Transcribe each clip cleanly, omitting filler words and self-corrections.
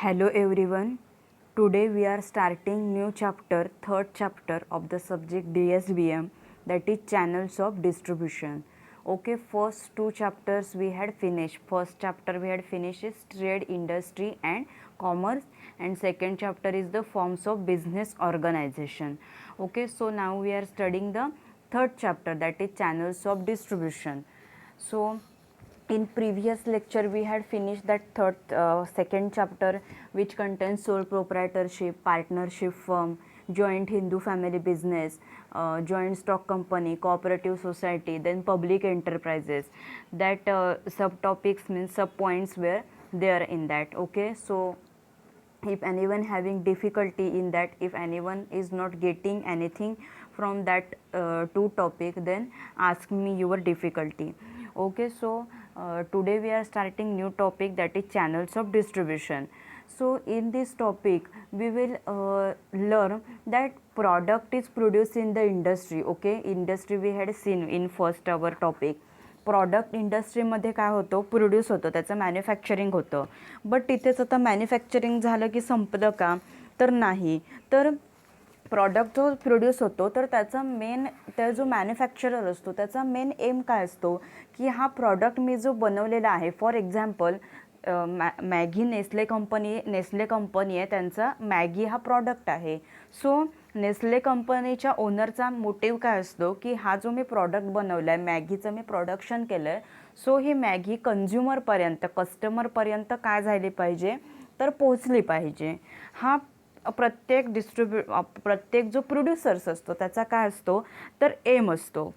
Hello everyone. Today we are starting new chapter, third chapter of the subject DSBM, that is channels of distribution. Okay, first two chapters we had finished. First chapter we had finished is trade, industry and commerce, and second chapter is the forms of business organization. Okay, so now we are studying the third chapter, that is channels of distribution. So in previous lecture we had finished that second chapter, which contains sole proprietorship, partnership firm, joint Hindu family business, joint stock company, cooperative society, then public enterprises. That subtopics means sub points were there in that. Okay, so if anyone having difficulty in that, if anyone is not getting anything from that two topic, then ask me your difficulty. Okay, so today we are starting new topic, that is channels of distribution. So in this topic we will learn that product is produced in the industry. Okay, industry we had seen in first our topic. Product इंडस्ट्रीमध्ये काय होतं, produce होतं, त्याचं manufacturing होतं. But तिथेच आता manufacturing झालं की संपलं का, तर नाही. तर प्रॉडक्ट जो प्रोड्यूस होतो तर त्याचा मेन, त्या जो मॅन्युफॅक्चरर असतो त्याचा मेन एम काय असतो की हा प्रॉडक्ट मी जो बनवलेला आहे, for example Maggi Nestle company आहे, त्यांचा मॅगी हा प्रॉडक्ट आहे. सो नेस्ले कंपनीच्या ओनरचा मोटिव्ह काय असतो की हा जो मी प्रॉडक्ट बनवला आहे, मॅगीचं मी प्रोडक्शन केलं आहे, सो ही मॅगी कन्झ्युमरपर्यंत, कस्टमरपर्यंत काय झाली पाहिजे, तर पोचली पाहिजे. हा प्रत्येक जो प्रोड्युसर्स असतो त्याचा काय असतो, तर एम असतो.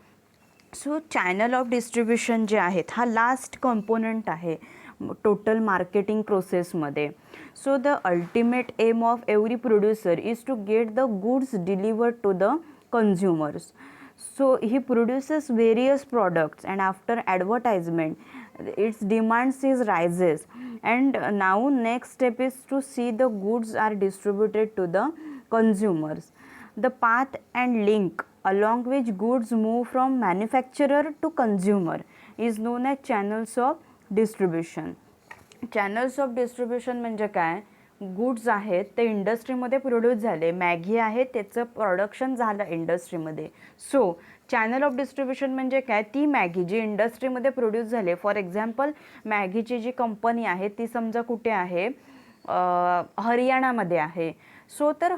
सो चॅनल ऑफ डिस्ट्रीब्युशन जे आहेत हा लास्ट कंपोनंट आहे टोटल मार्केटिंग प्रोसेसमध्ये. So the ultimate aim of every producer is to get the goods delivered to the consumers. So he produces various products and after advertisement its demands is rises, and now next step is to see the goods are distributed to the consumers. The path and link along which goods move from manufacturer to consumer is known as channels of distribution. Channels of distribution म्हणजे काय, goods आहेत ते इंडस्ट्रीमध्ये produce झाले, Maggi आहे त्याचं production झालं इंडस्ट्रीमध्ये. सो चॅनल ऑफ डिस्ट्रीब्युशन म्हणजे काय, ती मॅगी जी इंडस्ट्रीमध्ये प्रोड्यूस झाले, फॉर एक्झाम्पल मॅगीची जी कंपनी आहे ती समजा कुठे आहे, हरियाणामध्ये आहे. सो तर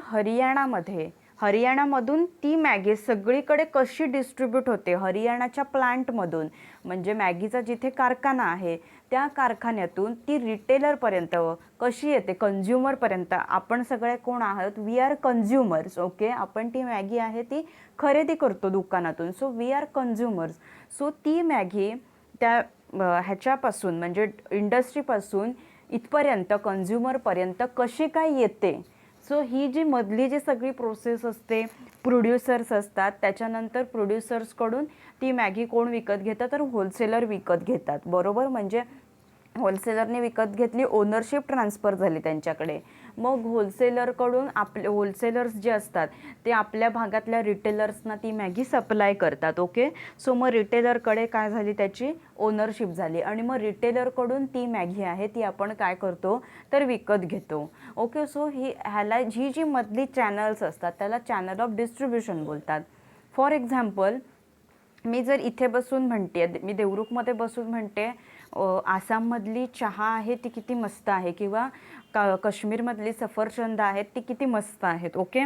हरियाणामधून ती मॅगी सगळीकडे कशी डिस्ट्रीब्यूट होते, हरियाणाच्या प्लांटमधून, म्हणजे मॅगीचा जिथे कारखाना आहे त्या कारखान्यातून ती रिटेलरपर्यंत कशी येते, कन्झ्युमरपर्यंत. आपण सगळे कोण आहोत, वी आर कन्झ्युमर्स. ओके, आपण ती मॅगी आहे ती खरेदी करतो दुकानातून, so we are consumers. So ती मॅगी त्या ह्याच्यापासून म्हणजे इंडस्ट्रीपासून इथपर्यंत कन्झ्युमरपर्यंत कशी काय येते. सो ही जी मधली जी सगळी प्रोसेस असते, प्रोड्युसर्स असतात, त्याच्यानंतर प्रोड्युसर्सकडून ती मॅगी कोण विकत घेतात, तर होलसेलर विकत घेतात. बरोबर, म्हणजे होलसेलरने विकत घेतली, ओनरशिप ट्रान्सफर झाली त्यांच्याकडे. मग होलसेलरकडून आपले होलसेलर्स जे असतात ते आपल्या भागातल्या रिटेलर्सना ती मॅगी सप्लाय करतात. ओके, सो मग रिटेलरकडे काय झाली, त्याची ओनरशिप झाली, आणि मग रिटेलरकडून ती मॅगी आहे ती आपण काय करतो, तर विकत घेतो. ओके, सो ही जी मधली चॅनल्स असतात त्याला चॅनल ऑफ डिस्ट्रीब्युशन बोलतात. फॉर एक्झाम्पल मी जर इथे बसून म्हणते, मी देवरुखमध्ये बसून म्हणते आसाममधली चहा आहे ती किती मस्त आहे, किंवा काश्मीरमधली सफरचंद आहेत ती किती मस्त आहेत. ओके,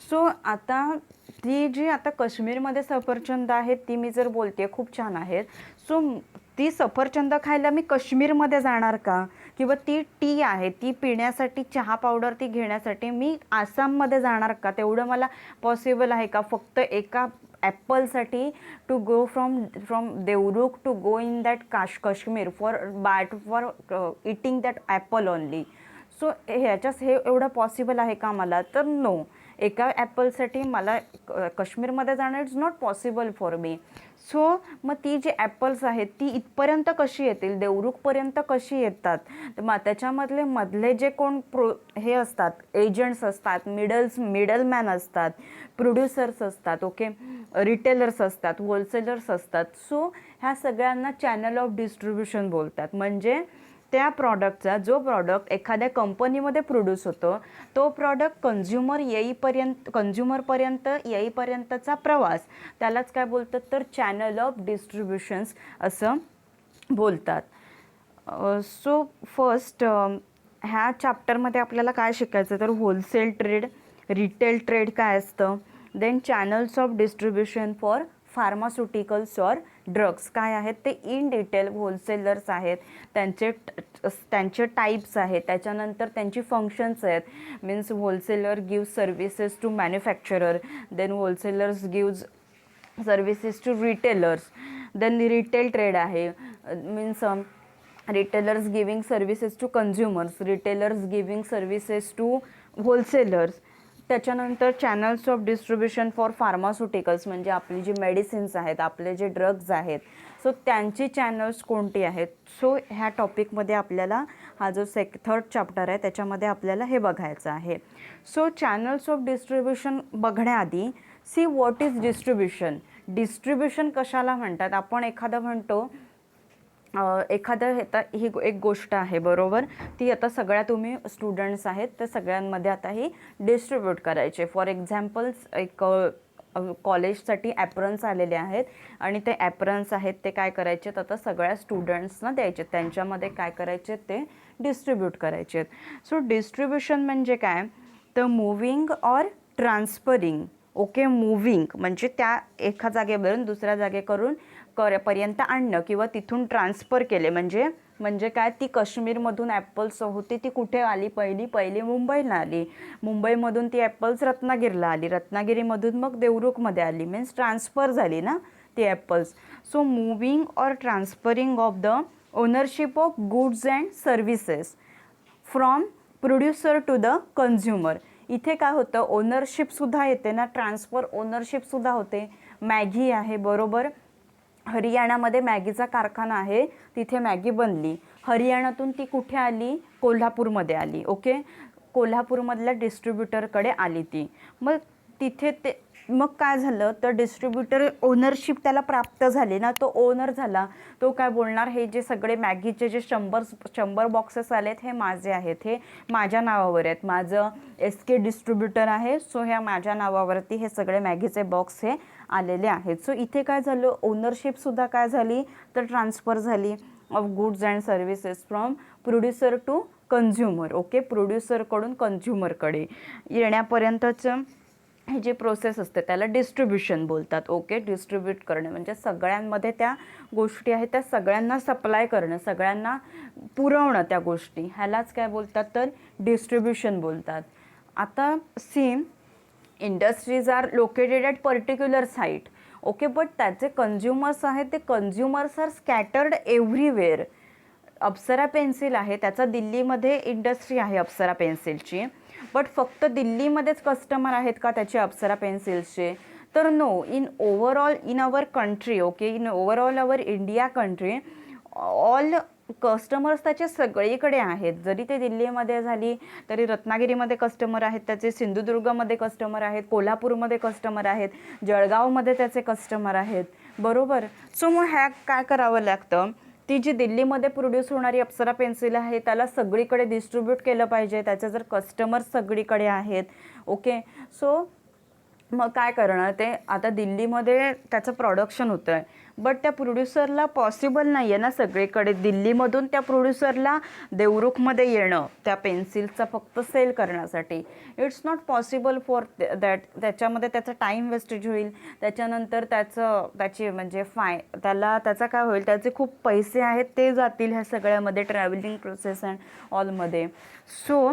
सो आता ती जी आता काश्मीरमध्ये सफरचंद आहेत ती मी जर बोलते खूप छान आहेत, सो ती सफरचंद खायला मी काश्मीरमध्ये जाणार का, किंवा ती टी आहे ती पिण्यासाठी, चहा पावडर ती घेण्यासाठी मी आसाममध्ये जाणार का, तेवढं मला पॉसिबल आहे का, फक्त एका ॲपलसाठी to go from Devrukh to go in that Kashmir for eating that apple only. So हे एवढं पॉसिबल आहे का मला, तर नो. एका ॲपलसाठी मला काश्मीरमध्ये जाणं it's not possible for me. So मग ती जी ॲपल्स आहेत ती इथपर्यंत कशी येतील, देवरुखपर्यंत कशी येतात, तर मग मधले जे कोण हे असतात, एजंट्स असतात, मिडलमॅन असतात, प्रोड्युसर्स असतात, ओके, रिटेलर्स असतात, होलसेलर्स असतात. सो ह्या सगळ्यांना चॅनल ऑफ डिस्ट्रीब्युशन बोलतात. म्हणजे त्या प्रॉडक्टचा जो प्रॉडक्ट एखाद्या कंपनीमध्ये प्रोड्यूस होतो तो प्रॉडक्ट कंझ्युमरपर्यंत येईपर्यंतचा प्रवास, त्यालाच काय बोलतात तर चॅनल ऑफ डिस्ट्रीब्युशन्स असं बोलतात. सो फर्स्ट ह्या चॅप्टरमध्ये आपल्याला काय शिकायचं तर होलसेल ट्रेड, रिटेल ट्रेड काय असतं, then channels of distribution for pharmaceuticals or drugs काय आहेत ते इन डिटेल, होलसेलर्स आहेत त्यांचे टाईप्स आहेत, त्याच्यानंतर त्यांची फंक्शन्स आहेत. Means wholesaler gives services to manufacturer, then wholesalers gives services to retailers, then retail trade आहे means retailers giving services to consumers, retailers giving services to wholesalers. त्याच्यानंतर channels of distribution for pharmaceuticals म्हणजे आपली जी medicines आहेत, आपले जे drugs आहेत, so त्यांची channels कोणती आहेत. सो ह्या टॉपिकमध्ये आपल्याला हा जो थर्ड चॅप्टर आहे त्याच्यामध्ये आपल्याला हे बघायचं आहे. सो चॅनल्स ऑफ डिस्ट्रीब्युशन बघण्याआधी see what is distribution. Distribution कशाला म्हणतात. आपण एखादं म्हणतो आता ही एक गोष्ट आहे बरोबर, ती आता सगळ्या तुम्ही स्टुडंट्स आहेत तर सगळ्यांमध्ये आता ही डिस्ट्रीब्यूट करायचे. फॉर एक्झाम्पल्स एक कॉलेजसाठी ॲप्रन्स आलेले आहेत आणि ते ॲप्रन्स आहेत ते काय करायचे आता सगळ्या स्टुडंट्सना द्यायचे, त्यांच्यामध्ये काय करायचे ते डिस्ट्रीब्यूट करायचे. सो डिस्ट्रीब्युशन म्हणजे काय तर moving or transferring. Okay, moving म्हणजे त्या एका जागेवरून दुसऱ्या जागेकरून पर्यंत आणणं किंवा तिथून ट्रान्सफर केले म्हणजे काय, ती काश्मीरमधून ॲपल्स होती ती कुठे आली पहिली मुंबईला आली, मुंबईमधून ती ॲपल्स रत्नागिरीला आली, रत्नागिरीमधून मग देवरुखमध्ये आली, मीन्स ट्रान्सफर झाली ना ती apples. So moving or transferring of the ownership of goods and services from producer to the consumer. इथे काय होतं ओनरशिपसुद्धा येते ना, ट्रान्सफर ओनरशिपसुद्धा होते. मॅगी आहे बरोबर, हरियाणामध्ये मॅगीचा कारखाना आहे, तिथे मॅगी बनली, हरियाणातून ती कुठे आली कोल्हापूरमध्ये आली. ओके, कोल्हापूरमधल्या डिस्ट्रीब्युटरकडे आली ती, मग तिथे मग काय झालं तर डिस्ट्रीब्युटर ओनरशिप त्याला प्राप्त झाली ना, तो ओनर झाला, तो काय बोलणार हे जे सगळे मॅगीचे जे 100 बॉक्सेस आलेत हे माझे आहेत, हे माझ्या नावावर आहेत, माझं SK डिस्ट्रीब्युटर आहे, सो ह्या माझ्या नावावरती हे सगळे मॅगीचे बॉक्स हे आलेले आहेत. सो इथे काय झालं ओनरशिपसुद्धा काय झाली तर ट्रान्सफर झाली of goods and services from producer to consumer. Okay, प्रोड्युसरकडून कन्झ्युमरकडे येण्यापर्यंतचं ही जी प्रोसेस असते त्याला डिस्ट्रीब्युशन बोलतात. ओके, डिस्ट्रीब्यूट करणे म्हणजे सगळ्यांमध्ये त्या गोष्टी आहेत त्या सगळ्यांना सप्लाय करणं, सगळ्यांना पुरवणं त्या गोष्टी, ह्यालाच काय बोलतात तर डिस्ट्रीब्युशन बोलतात. आता see industries are located at particular site. Okay, but त्याचे कन्झ्युमर्स आहेत ते consumers are scattered everywhere. Apsara pencil आहे त्याचा दिल्लीमध्ये इंडस्ट्री आहे अप्सरा पेन्सिलची, बट फक्त दिल्लीमध्येच कस्टमर आहेत का त्याचे अप्सरा पेन्सिल्सचे तर no, in overall in our country. Okay, in overall our India country all customers त्याचे सगळीकडे आहेत. जरी ते दिल्लीमध्ये झाली तरी रत्नागिरीमध्ये कस्टमर आहेत त्याचे, सिंधुदुर्गमध्ये कस्टमर आहेत, कोल्हापूरमध्ये कस्टमर आहेत, जळगावमध्ये त्याचे कस्टमर आहेत बरोबर. सो मग ह्या काय करावं लागतं, ती जी दिल्लीमध्ये प्रोड्यूस होणारी अप्सरा पेन्सिल आहे त्याला सगळीकडे डिस्ट्रीब्यूट केलं पाहिजे, त्याचे जर कस्टमर सगळीकडे आहेत. ओके, सो मग काय करणार ते आता दिल्लीमध्ये त्याचं प्रोडक्शन होतं आहे, बट त्या प्रोड्युसरला पॉसिबल नाही आहे ना सगळीकडे, दिल्लीमधून त्या प्रोड्युसरला देवरुखमध्ये येणं त्या पेन्सिलचा फक्त सेल करण्यासाठी. It's not possible for that. त्याच्यामध्ये त्याचा टाईम वेस्टेज होईल, त्याच्यानंतर त्याची म्हणजे त्याचा काय होईल, त्याचे खूप पैसे आहेत ते जातील ह्या सगळ्यामध्ये, ट्रॅव्हलिंग प्रोसेस अँड ऑलमध्ये. सो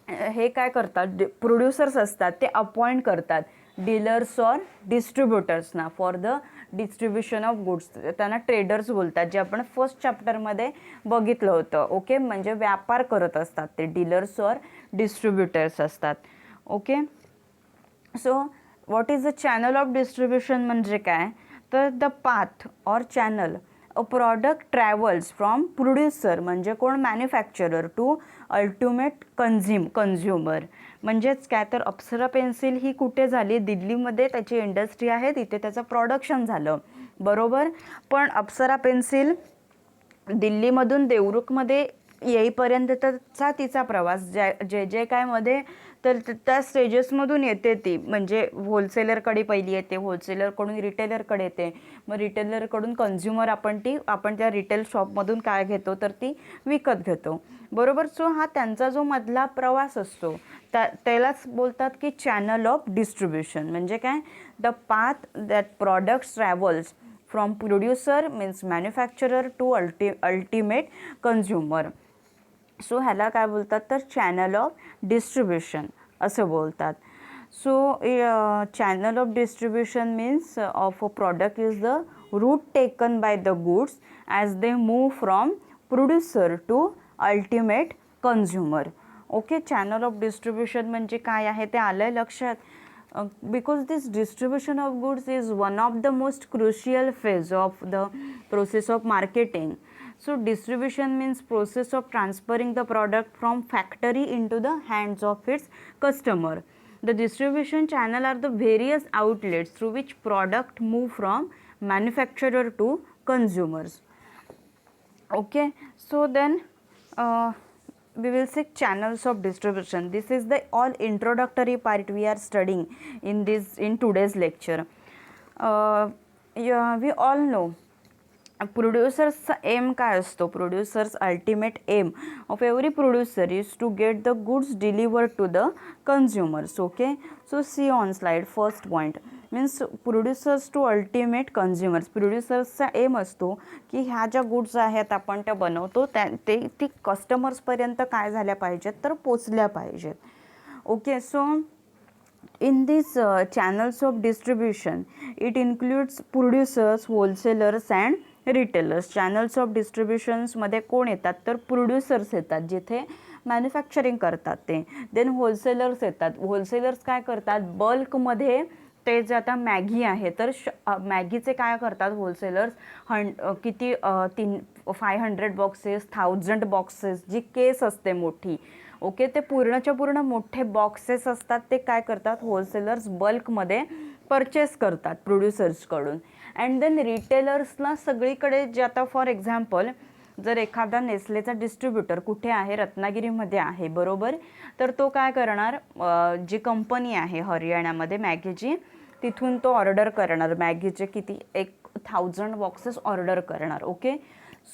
हे काय करतात प्रोड्युसर्स असतात ते अपॉइंट करतात डीलर्स ऑर डिस्ट्रीब्युटर्सना for the distribution of goods. त्यांना ट्रेडर्स बोलतात, जे आपण फर्स्ट चॅप्टरमध्ये बघितलं होतं. ओके, म्हणजे व्यापार करत असतात ते, डीलर्स ऑर डिस्ट्रीब्युटर्स असतात. Okay, so what is the channel of distribution म्हणजे काय तर the path or channel a product travels from producer म्हणजे कोण मॅन्युफॅक्चरर टू अल्टिमेट कन्झ्युमर. म्हणजेच काय तर अप्सरा पेन्सिल ही कुठे झाली दिल्लीमध्ये त्याची इंडस्ट्री आहे, तिथे त्याचं प्रोडक्शन झालं बरोबर. पण अप्सरा पेन्सिल दिल्लीमधून देवरुखमध्ये येईपर्यंतचा तिचा प्रवास जे जे काय मध्ये तर त्या स्टेजेसमधून येते ती, म्हणजे होलसेलरकडे पहिली येते, होलसेलरकडून रिटेलरकडे येते, मग रिटेलरकडून कन्झ्युमर आपण त्या रिटेल शॉपमधून काय घेतो तर ती विकत घेतो, बरोबर. सो हा त्यांचा जो मधला प्रवास असतो त्यालाच बोलतात की चॅनल ऑफ डिस्ट्रीब्युशन. म्हणजे काय, the path that products travels from producer means manufacturer to ultimate consumer. So ह्याला काय बोलतात तर चॅनल ऑफ डिस्ट्रीब्युशन असं बोलतात. So channel of distribution means of a product is the route taken by the goods as they move from producer to ultimate consumer. Okay, channel of distribution म्हणजे काय आहे ते आलं आहे लक्षात. because this distribution of goods is one of the most crucial phase of the process of marketing. So distribution means process of transferring the product from factory into the hands of its customer. The distribution channel are the various outlets through which product move from manufacturer to consumers. Okay, so then we will see channels of distribution. This is the all introductory part we are studying in today's lecture. Yeah, we all know प्रोड्युसर्सचा aim काय असतो. Producers ultimate aim of every producer is to get the goods delivered to the consumers. Okay, so see on slide. First point means producers to ultimate consumers. प्रोड्युसर्सचा aim असतो की ह्या ज्या goods आहेत आपण त्या बनवतो ती कस्टमर्सपर्यंत काय झाल्या पाहिजेत तर पोचल्या पाहिजेत. Okay, so in these channels of distribution it includes producers, wholesalers and retailers. channels of distributions मध्ये कोण येतात तर प्रोड्युसर्स येतात जिथे मॅन्युफॅक्चरिंग करतात ते. देन होलसेलर्स येतात. होलसेलर्स काय करतात बल्कमध्ये ते जे आता मॅगी आहे तर मॅगीचे काय करतात होलसेलर्स किती 500 बॉक्सेस 1000 बॉक्सेस जी केस असते मोठी. ओके, ते पूर्णच्या पूर्ण मोठे बॉक्सेस असतात ते काय करतात होलसेलर्स बल्कमध्ये परचेस करतात प्रोड्युसर्सकडून. अँड देन रिटेलर्सला सगळीकडे जे आता फॉर एक्झाम्पल जर एखादा नेस्लेचा डिस्ट्रीब्युटर कुठे आहे रत्नागिरीमध्ये आहे बरोबर, तर तो काय करणार जी कंपनी आहे हरियाणामध्ये मॅगीची तिथून तो ऑर्डर करणार मॅगीचे किती 1000 बॉक्सेस ऑर्डर करणार. ओके,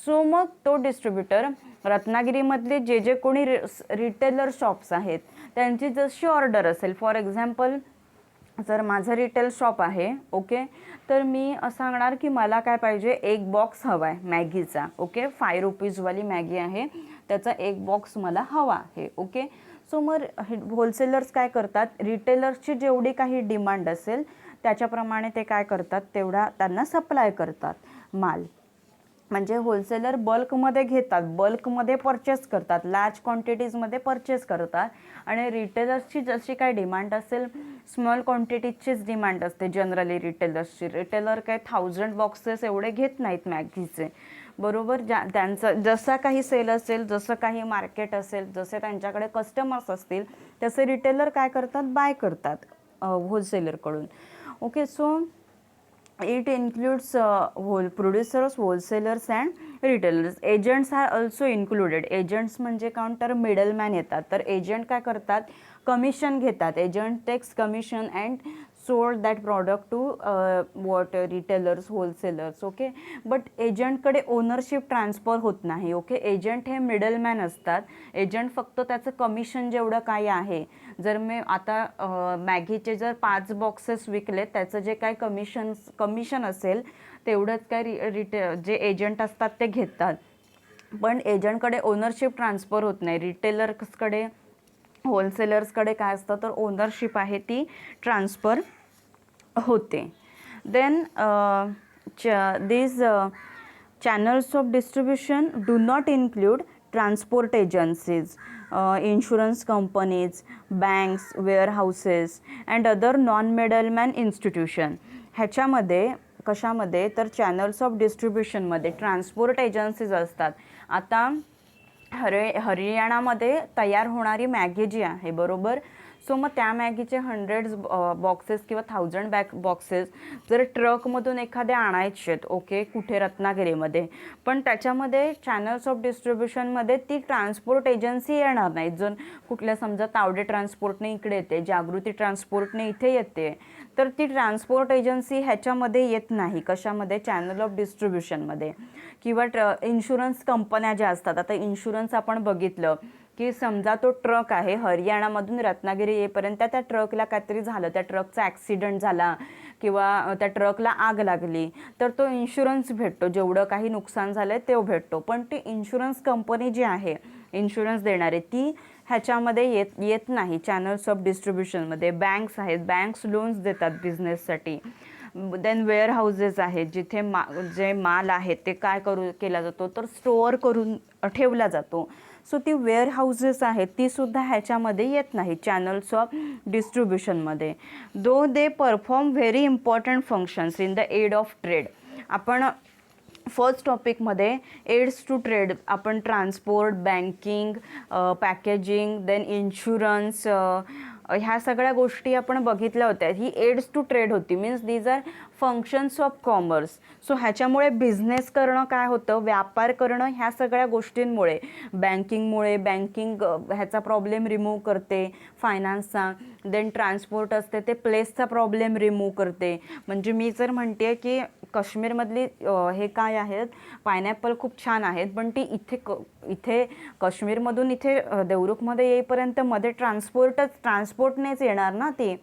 सो मग तो डिस्ट्रीब्युटर रत्नागिरीमधले जे कोणी रिटेलर शॉप्स आहेत त्यांची जशी ऑर्डर असेल, फॉर एक्झाम्पल जर माझं रिटेल शॉप आहे ओके, तर मी सांगणार की मला काय पाहिजे एक बॉक्स हवा आहे मॅगीचा. ओके, 5 रुपीजवाली मॅगी आहे त्याचा एक बॉक्स मला हवा आहे. ओके, सो मग होलसेलर्स काय करतात रिटेलर्सची जेवढी काही डिमांड असेल त्याच्याप्रमाणे ते काय करतात तेवढा त्यांना सप्लाय करतात माल. म्हणजे होलसेलर बल्कमध्ये घेतात, बल्कमध्ये परचेस करतात, लार्ज क्वांटिटीजमध्ये परचेस करतात आणि रिटेलर्सची जशी काय डिमांड असेल स्मॉल क्वांटिटीचीच डिमांड असते जनरली रिटेलर्सची. रिटेलर काय 1000 बॉक्सेस एवढे घेत नाहीत मॅगीचे बरोबर. त्यांचं जसा काही सेल असेल जसं काही मार्केट असेल जसे त्यांच्याकडे कस्टमर्स असतील तसे रिटेलर काय करतात बाय करतात होलसेलरकडून. Okay, so it includes producers, wholesalers and retailers. agents are also included. agents म्हणजे कोण तर मिडलमॅन येतात. तर एजंट काय करतात कमिशन घेतात. Agent takes commission and sold that product to what retailers wholesalers. Okay, but एजंटकडे ओनरशिप ट्रान्सफर होत नाही. ओके, एजंट हे मिडलमॅन असतात. एजंट फक्त त्याचं कमिशन जेवढं काय आहे जर मी आता मॅगीचे जर 5 बॉक्सेस विकले त्याचं जे काय कमिशन असेल तेवढंच काय जे एजंट असतात ते घेतात. पण एजंटकडे ओनरशिप ट्रान्सफर होत नाही. रिटेलर्सकडे होलसेलर्सकडे काय असतं तर ओनरशिप आहे ती ट्रान्सफर होते. Then these channels of distribution do not include transport agencies, insurance companies, banks, warehouses and other non-middleman institution. ह्याच्यामध्ये कशामध्ये तर चॅनल्स ऑफ डिस्ट्रीब्युशनमध्ये ट्रान्सपोर्ट एजन्सीज असतात. आता हरियाणामध्ये तयार होणारी मॅगी जी आहे बरोबर, सो मग त्या मॅगीचे हंड्रेड्स बॉक्सेस किंवा 1000 बॉक्सेस जर ट्रकमधून एखाद्या आणायचे आहेत, ओके, कुठे रत्नागिरीमध्ये, पण त्याच्यामध्ये चॅनल्स ऑफ डिस्ट्रीब्युशनमध्ये ती ट्रान्सपोर्ट एजन्सी येणार नाही. जर कुठल्या समजा तावडे ट्रान्सपोर्टने इकडे येते, जागृती ट्रान्सपोर्टने इथे येते, तर ती ट्रान्सपोर्ट एजन्सी ह्याच्यामध्ये येत नाही. कशामध्ये? चॅनल ऑफ डिस्ट्रीब्युशनमध्ये. किंवा इन्शुरन्स कंपन्या ज्या असतात, आता इन्शुरन्स आपण बघितलं की समजा तो ट्रक आहे हरियाणामधून रत्नागिरी येईपर्यंत त्या ट्रकला काहीतरी झालं, त्या ट्रकचा ॲक्सिडेंट झाला किंवा त्या ट्रकला आग लागली, तर तो इन्शुरन्स भेटतो, जेवढं काही नुकसान झालं आहे ते भेटतो. पण ती इन्शुरन्स कंपनी जी आहे इन्शुरन्स देणारे, ती ह्याच्यामध्ये येत नाही चॅनल्स ऑफ डिस्ट्रीब्युशनमध्ये. बँक्स आहेत, बँक्स लोन्स देतात बिझनेससाठी. देन वेअर हाऊसेस आहेत, जिथे जे माल आहे ते काय केला जातो, तर स्टोअर करून ठेवला जातो. सो ती वेअर हाऊसेस आहेत तीसुद्धा ह्याच्यामध्ये येत नाही चॅनल्स ऑफ डिस्ट्रीब्युशनमध्ये. Though they perform very important functions in the aid of trade. आपण फर्स्ट टॉपिकमध्ये एड्स टू ट्रेड आपण transport, banking, packaging, then insurance, ह्या सगळ्या गोष्टी आपण बघितल्या होत्या. ही एड्स टू ट्रेड होती, means these are functions of commerce. So ह्याच्यामुळे बिझनेस करणं काय होतं, व्यापार करणं ह्या सगळ्या गोष्टींमुळे, बँकिंगमुळे, बँकिंग ह्याचा प्रॉब्लेम रिमूव्ह करते फायनान्सचा. देन ट्रान्सपोर्ट असते ते प्लेसचा प्रॉब्लेम रिमूव्ह करते. म्हणजे मी जर म्हणते की काश्मीरमधली हे काय आहेत, पायनॅपल खूप छान आहेत, पण ती इथे काश्मीरमधून इथे देवरुखमध्ये येईपर्यंत मध्ये ट्रान्सपोर्टनेच येणार ना ती,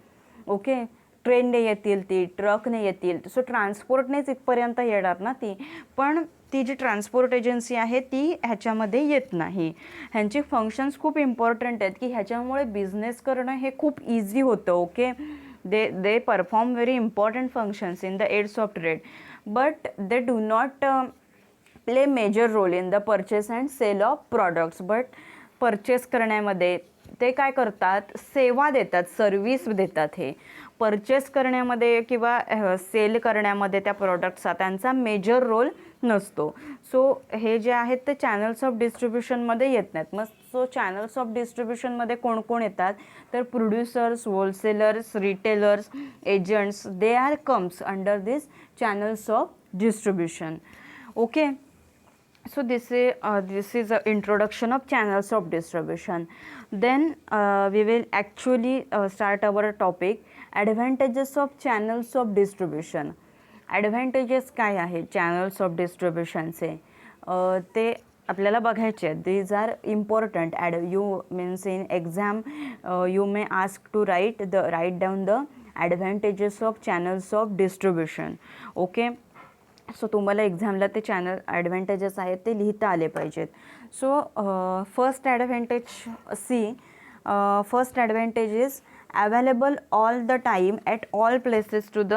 ओके, ट्रेनने येतील ती, ट्रकने येतील, सो ट्रान्सपोर्टनेच इथपर्यंत येणार ना ती. पण ती जी ट्रान्सपोर्ट एजन्सी आहे ती ह्याच्यामध्ये येत नाही. ह्यांची फंक्शन्स खूप इम्पॉर्टंट आहेत की ह्याच्यामुळे बिझनेस करणं हे खूप इझी होतं, okay. they perform very important functions in the aids of trade, but they do not play major role in the purchase and sale of products. but purchase करण्यामध्ये ते काय करतात, सेवा देतात, सर्व्हिस देतात. हे परचेस करण्यामध्ये किंवा सेल करण्यामध्ये त्या प्रॉडक्ट्सचा त्यांचा मेजर रोल नसतो. सो हे जे आहेत ते चॅनल्स ऑफ डिस्ट्रीब्युशनमध्ये येत नाहीत. मग सो चॅनल्स ऑफ डिस्ट्रीब्युशनमध्ये कोण कोण येतात, तर producers, wholesalers, retailers, agents, they are comes under this channels of distribution, okay. So this is a introduction of channels of distribution. Then we will actually start our topic, advantages of channels of distribution. Advantages काय आहे channels of distribution चे, ते आपल्याला बघायचे आहेत. These are important. You means in exam you may ask to write down the advantages of channels of distribution, okay. So तुम्हाला एक्झामला ते channel advantages आहेत ते लिहिता आले पाहिजेत. So first advantage first advantage is available all the time at all places to the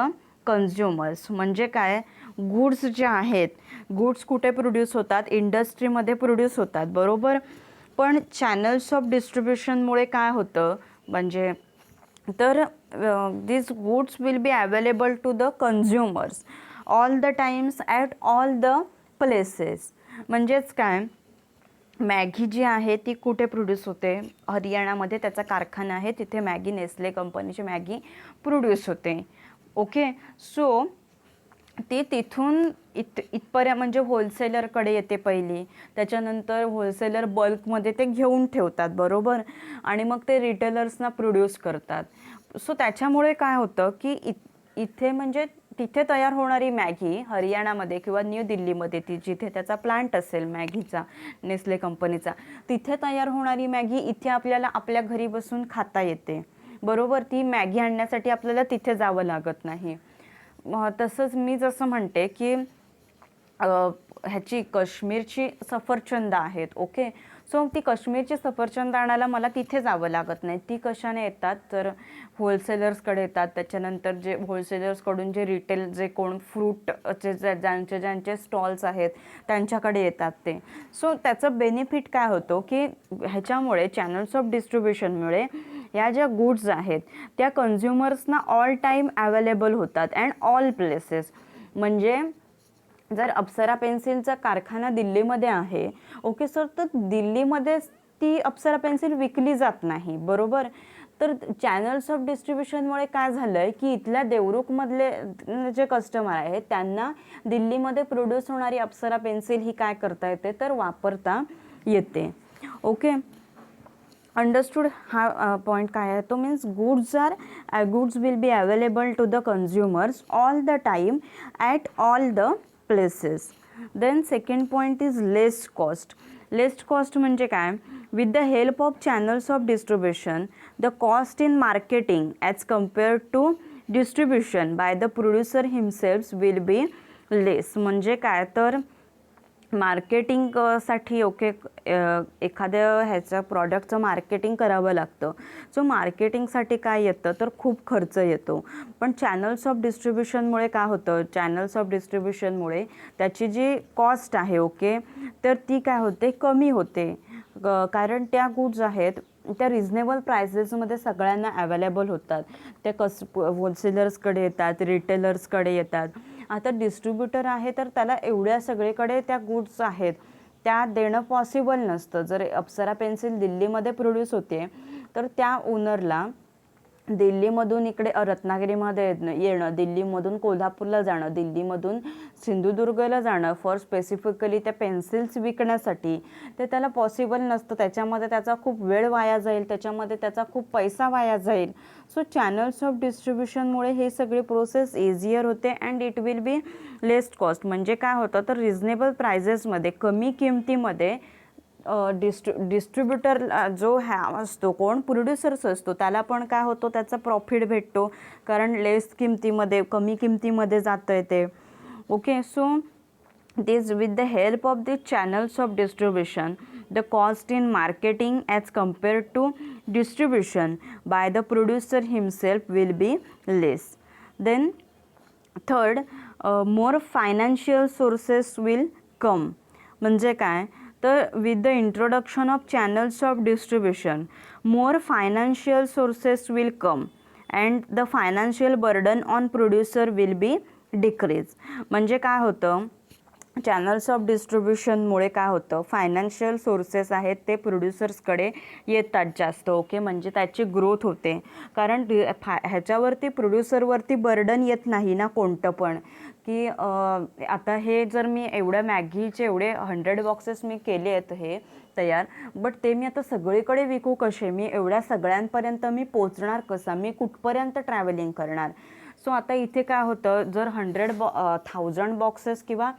consumers. म्हणजे काय, goods जे आहेत, गुड्स कुठे प्रोड्यूस होतात, इंडस्ट्रीमध्ये प्रोड्यूस होतात, बरोबर. पण चॅनल्स ऑफ डिस्ट्रीब्युशनमुळे काय होतं, म्हणजे तर this goods will be available to the consumers all the times at all the places. म्हणजेच काय, मॅगी जी आहे ती कुठे प्रोड्यूस होते, हरियाणामध्ये त्याचा कारखाना आहे, तिथे मॅगी, नेस्ले कंपनीची मॅगी प्रोड्यूस होते, ओके. सो ती तिथून इथपर्यंत म्हणजे होलसेलरकडे येते पहिली, त्याच्यानंतर होलसेलर बल्कमध्ये ते घेऊन ठेवतात, बरोबर, आणि मग ते रिटेलर्सना प्रोड्यूस करतात. सो त्याच्यामुळे काय होतं की इथे म्हणजे तिथे तयार होणारी मॅगी हरियाणामध्ये किंवा न्यू दिल्लीमध्ये, ती जिथे त्याचा प्लांट असेल मॅगीचा, नेस्ले कंपनीचा, तिथे तयार होणारी मॅगी इथे आपल्याला आपल्या घरी बसून खाता येते, बरोबर. ती मॅगी आणण्यासाठी आपल्याला तिथे जावं लागत नाही. तसंच मी जसं म्हणते की ह्याची काश्मीरची सफरचंद आहेत, ओके. सो ती काश्मीरची सफरचंद आणायला मला तिथे जावं लागत नाही. ती कशाने येतात, तर होलसेलर्सकडे येतात. त्याच्यानंतर जे होलसेलर्सकडून जे रिटेल जे कोण फ्रूटचे ज्यांचे स्टॉल्स आहेत त्यांच्याकडे येतात ते. सो त्याचं बेनिफिट काय होतो की ह्याच्यामुळे चॅनल्स ऑफ डिस्ट्रीब्युशनमुळे या ज्या गुड्स आहेत त्या कन्झ्युमर्सना ऑल टाईम अवेलेबल होतात अँड ऑल प्लेसेस. म्हणजे जर अप्सरा पेन्सिलचा कारखाना दिल्लीमध्ये आहे, ओके सर, तर दिल्लीमध्येच ती अप्सरा पेन्सिल विकली जात नाही, बरोबर. तर चॅनल्स ऑफ डिस्ट्रीब्युशनमुळे काय झालं आहे की इथल्या देवरुखमधले जे कस्टमर आहेत त्यांना दिल्लीमध्ये प्रोड्यूस होणारी अप्सरा पेन्सिल ही काय करता येते तर वापरता येते. Okay, understood. हा पॉईंट काय आहे तो means goods will be available to the consumers all the time at all the places. Then second point is less cost. Less cost म्हणजे काय, with the help of channels of distribution the cost in marketing as compare to distribution by the producer himself will be less. म्हणजे काय तर मार्केटिंगसाठी okay एखाद्या ह्याच्या प्रॉडक्टचं marketing करावं लागतं. So मार्केटिंगसाठी काय येतं तर खूप खर्च येतो. पण चॅनल्स ऑफ डिस्ट्रीब्युशनमुळे काय होतं, चॅनल्स ऑफ डिस्ट्रीब्युशनमुळे त्याची जी कॉस्ट आहे ओके तर ती काय होते कमी होते. कारण त्या गुड्स आहेत त्या रिजनेबल प्राइसेसमध्ये सगळ्यांना अवेलेबल होतात. त्या होलसेलर्सकडे येतात, रिटेलर्सकडे येतात. आता डिस्ट्रीब्युटर आहे तर त्याला एवढ्या सगळीकडे त्या गुड्स आहेत त्या देणं पॉसिबल नसतं. जर अप्सरा पेन्सिल दिल्लीमध्ये प्रोड्यूस होते तर त्या ओनरला दिल्लीमधून इकडे रत्नागिरीमध्ये येणं, दिल्लीमधून कोल्हापूरला जाणं, दिल्लीमधून सिंधुदुर्गला जाणं फॉर स्पेसिफिकली त्या पेन्सिल्स विकण्यासाठी ते त्याला पॉसिबल नसतं. त्याच्यामध्ये त्याचा खूप वेळ वाया जाईल, त्याच्यामध्ये त्याचा खूप पैसा वाया जाईल. सो चॅनल्स ऑफ डिस्ट्रीब्युशनमुळे हे सगळी प्रोसेस इझियर होते and it will be less cost. म्हणजे काय होतं तर रिजनेबल प्राइजेसमध्ये कमी किमतीमध्ये डिस्ट्रीब्युटर जो असतो कोण प्रोड्युसर्स असतो त्याला पण काय होतो त्याचा प्रॉफिट भेटतो कारण लेस किमतीमध्ये कमी किमतीमध्ये जातं आहे ते. Okay, so this with the help of the channels of distribution the cost in marketing as compared to distribution by the producer himself will be less. Then third, more financial sources will come. म्हणजे काय तर with the introduction of channels of distribution more financial sources will come and the financial burden on producer will be decrease. म्हणजे काय होतं channels of डिस्ट्रीब्युशनमुळे काय होतं financial sources आहेत ते प्रोड्युसर्सकडे येतात जास्त. ओके, म्हणजे त्याची ग्रोथ होते कारण ह्याच्यावरती प्रोड्युसरवरती बर्डन येत नाही ना कोणतं पण की आता हे जर मी एवढ्या मॅगीचे एवढे 100 बॉक्सेस मी केले आहेत हे तयार, बट ते मी आता सगळीकडे विकू कसे, मी एवढ्या सगळ्यांपर्यंत मी पोचणार कसा, मी कुठपर्यंत ट्रॅव्हलिंग करणार. सो आता इथे काय होतं जर 100,000 बॉक्सेस किंवा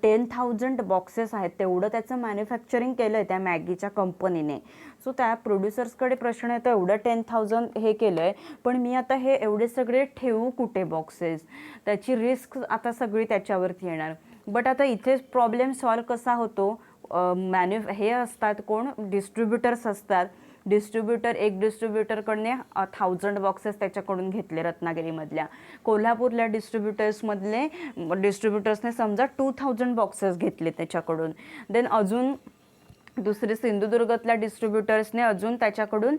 10,000 बॉक्सेस आहेत तेवढं त्याचं मॅन्युफॅक्चरिंग केलं आहे त्या मॅगीच्या कंपनीने. सो त्या प्रोड्युसर्सकडे प्रश्न येतो एवढं 10,000 हे केलं आहे पण मी आता हे एवढे सगळे ठेवू कुठे बॉक्सेस, त्याची रिस्क आता सगळी त्याच्यावरती येणार. बट आता इथे प्रॉब्लेम सॉल्व कसा होतो, हे असतात कोण डिस्ट्रीब्युटर्स असतात. एक डिस्ट्रीब्युटरकडने 1000 बॉक्सेस त्याच्याकडून घेतले रत्नागिरीमधल्या, कोल्हापूरल्या डिस्ट्रीब्युटर्सने समजा 2000 बॉक्सेस घेतले त्याच्याकडून. देन अजून दुसरे सिंधुदुर्गातल्या डिस्ट्रीब्युटर्सने अजून त्याच्याकडून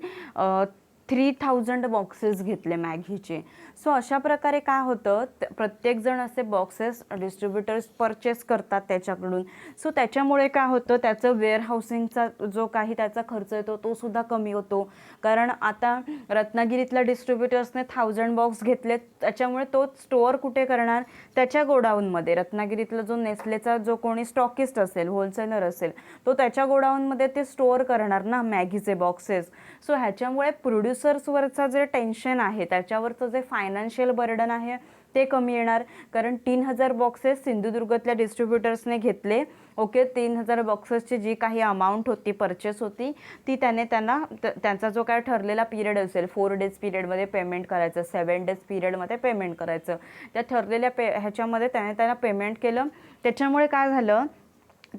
3000 बॉक्सेस घेतले मॅगीचे. सो अशा प्रकारे काय होतं प्रत्येकजण असे बॉक्सेस डिस्ट्रीब्युटर्स परचेस करतात त्याच्याकडून. सो त्याच्यामुळे काय होतं त्याचं वेअरहाऊसिंगचा जो काही त्याचा खर्च येतो तो सुद्धा कमी होतो. कारण आता रत्नागिरीतल्या डिस्ट्रीब्युटर्सने 1000 बॉक्स घेतले त्याच्यामुळे तो स्टोअर कुठे करणार त्याच्या गोडाऊनमध्ये. रत्नागिरीतला जो नेस्लेचा जो कोणी स्टॉकिस्ट असेल होलसेलर असेल तो त्याच्या गोडाऊनमध्ये ते स्टोअर करणार ना मॅगीचे बॉक्सेस. सो ह्याच्यामुळे प्रोड्युसर्सवरचं जे टेन्शन आहे त्याच्यावरचं जे फायनान्शियल बर्डन आहे ते कमी येणार. कारण 3000 बॉक्सेस सिंधुदुर्गातल्या डिस्ट्रीब्युटर्सने घेतले. ओके, 3000 बॉक्सेसची जी काही अमाऊंट होती परचेस होती ती त्यांचा जो काय ठरलेला पिरियड असेल 4 डेज पिरियडमध्ये पेमेंट करायचं, 7 डेज पिरियडमध्ये पेमेंट करायचं, त्या ठरलेल्या ह्याच्यामध्ये त्यांना पेमेंट केलं. त्याच्यामुळे काय झालं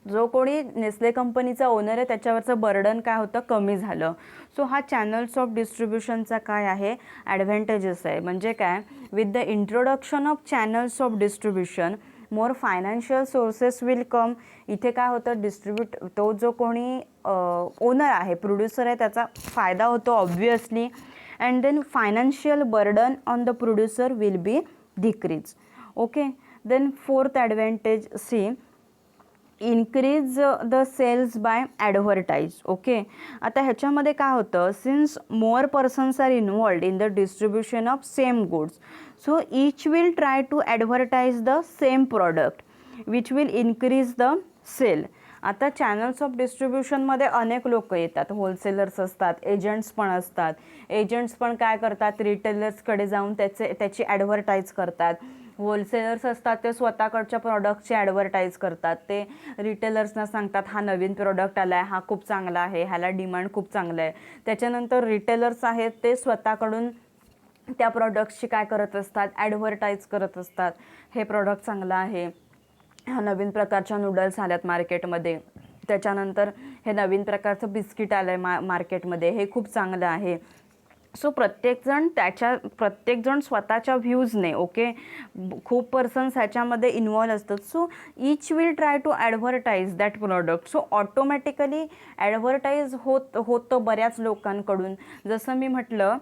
जो कोणी नेस्ले कंपनीचा ओनर आहे त्याच्यावरचं बर्डन काय होतं कमी झालं. सो हा चॅनल्स ऑफ डिस्ट्रीब्युशनचा काय आहे ॲडव्हान्टेजेस आहे. म्हणजे काय with the introduction of channels of distribution more financial sources will कम. इथे काय होतं तो जो कोणी ओनर आहे प्रोड्युसर आहे त्याचा फायदा होतो obviously. And then financial burden on the producer will be decrease. Okay, then fourth advantage see increase the sales by advertise. Okay, आता ह्याच्यामध्ये काय होतं, since more persons are involved in the distribution of same goods, so each will try to advertise the same product which will increase the sale. आता channels of डिस्ट्रीब्युशनमध्ये अनेक लोक येतात, wholesalers असतात, एजंट्स पण असतात. एजंट्स पण काय करतात, रिटेलर्सकडे जाऊन त्याची ॲडव्हर्टाईज करतात. होलसेलर्स असतात ते स्वतःकडच्या प्रॉडक्टची ॲडव्हर्टाईज करतात. ते रिटेलर्सना सांगतात हा नवीन प्रॉडक्ट आला आहे, हा खूप चांगला आहे, ह्याला डिमांड खूप चांगलं आहे. त्याच्यानंतर रिटेलर्स आहेत ते स्वतःकडून त्या प्रॉडक्ट्सची काय करत असतात, ॲडव्हर्टाईज करत असतात. हे प्रॉडक्ट चांगलं आहे, हा नवीन प्रकारच्या नूडल्स आल्यात मार्केटमध्ये, त्याच्यानंतर हे नवीन प्रकारचं बिस्किट आलं आहे मार्केटमध्ये, हे खूप चांगलं आहे. सो प्रत्येकजण स्वतःच्या व्ह्यूजने, ओके, खूप पर्सन्स ह्याच्यामध्ये इन्वॉल्व असतात. So each will try to advertise that product. So automatically advertise होतं बऱ्याच लोकांकडून. जसं मी म्हटलं,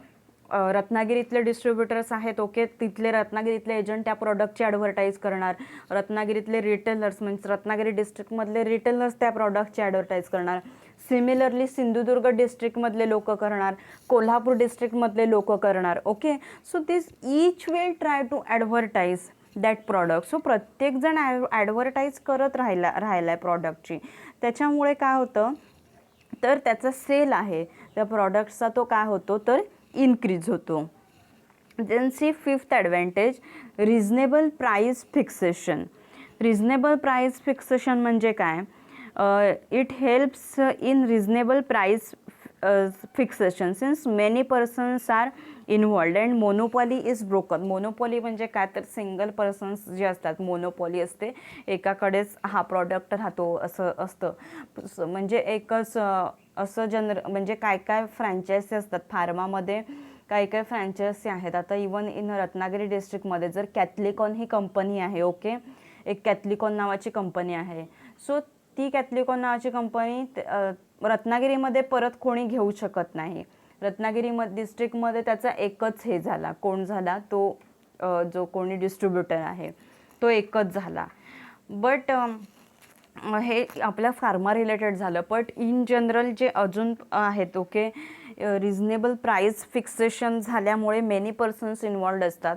रत्नागिरीतले डिस्ट्रीब्युटर्स आहेत, ओके, तिथले रत्नागिरीतले एजंट त्या प्रॉडक्टची ॲडव्हर्टाईज करणार. रत्नागिरीतले रिटेलर्स म्हणजे रत्नागिरी डिस्ट्रिक्टमधले रिटेलर्स त्या प्रॉडक्टची ॲडव्हर्टाईज करणार. सिमिलरली सिंधुदुर्ग डिस्ट्रिक्टमधले लोक करणार, कोल्हापूर डिस्ट्रिक्टमधले लोक करणार. Okay, so this each will try to advertise that product. So प्रत्येकजण ॲडव्हर्टाईज करत राहिला आहे प्रॉडक्टची. त्याच्यामुळे काय होतं, तर त्याचा सेल आहे त्या प्रॉडक्टचा तो काय होतो, तर इन्क्रीज होतो. Then see fifth advantage, reasonable price fixation. Reasonable price fixation म्हणजे काय, it helps in reasonable price fixation since many persons are involved and monopoly is broken. Monopoly म्हणजे काय, तर सिंगल पर्सन्स जे असतात, मोनोपॉली असते, एकाकडेच हा प्रॉडक्ट राहतो असं असतं. म्हणजे एकच असं म्हणजे काय काय फ्रँचायसी असतात फार्मामध्ये, काही काही फ्रँचायसी आहेत. आता इवन इन रत्नागिरी डिस्ट्रिक्टमध्ये जर कॅथलिकॉन ही कंपनी आहे, ओके, एक कॅथलिकॉन नावाची कंपनी आहे. सो ती कॅथलिकॉन नावाची कंपनी रत्नागिरीमध्ये परत कोणी घेऊ शकत नाही. रत्नागिरी डिस्ट्रिक्टमध्ये त्याचा एकच हे झाला, कोण झाला, तो जो कोणी डिस्ट्रीब्युटर आहे तो एकच झाला. बट हे आपल्या फार्मा रिलेटेड झालं. बट इन जनरल जे अजून आहेत, ओके, रिजनेबल प्राईस फिक्सेशन झाल्यामुळे मेनी पर्सन्स इन्वॉल्ड असतात.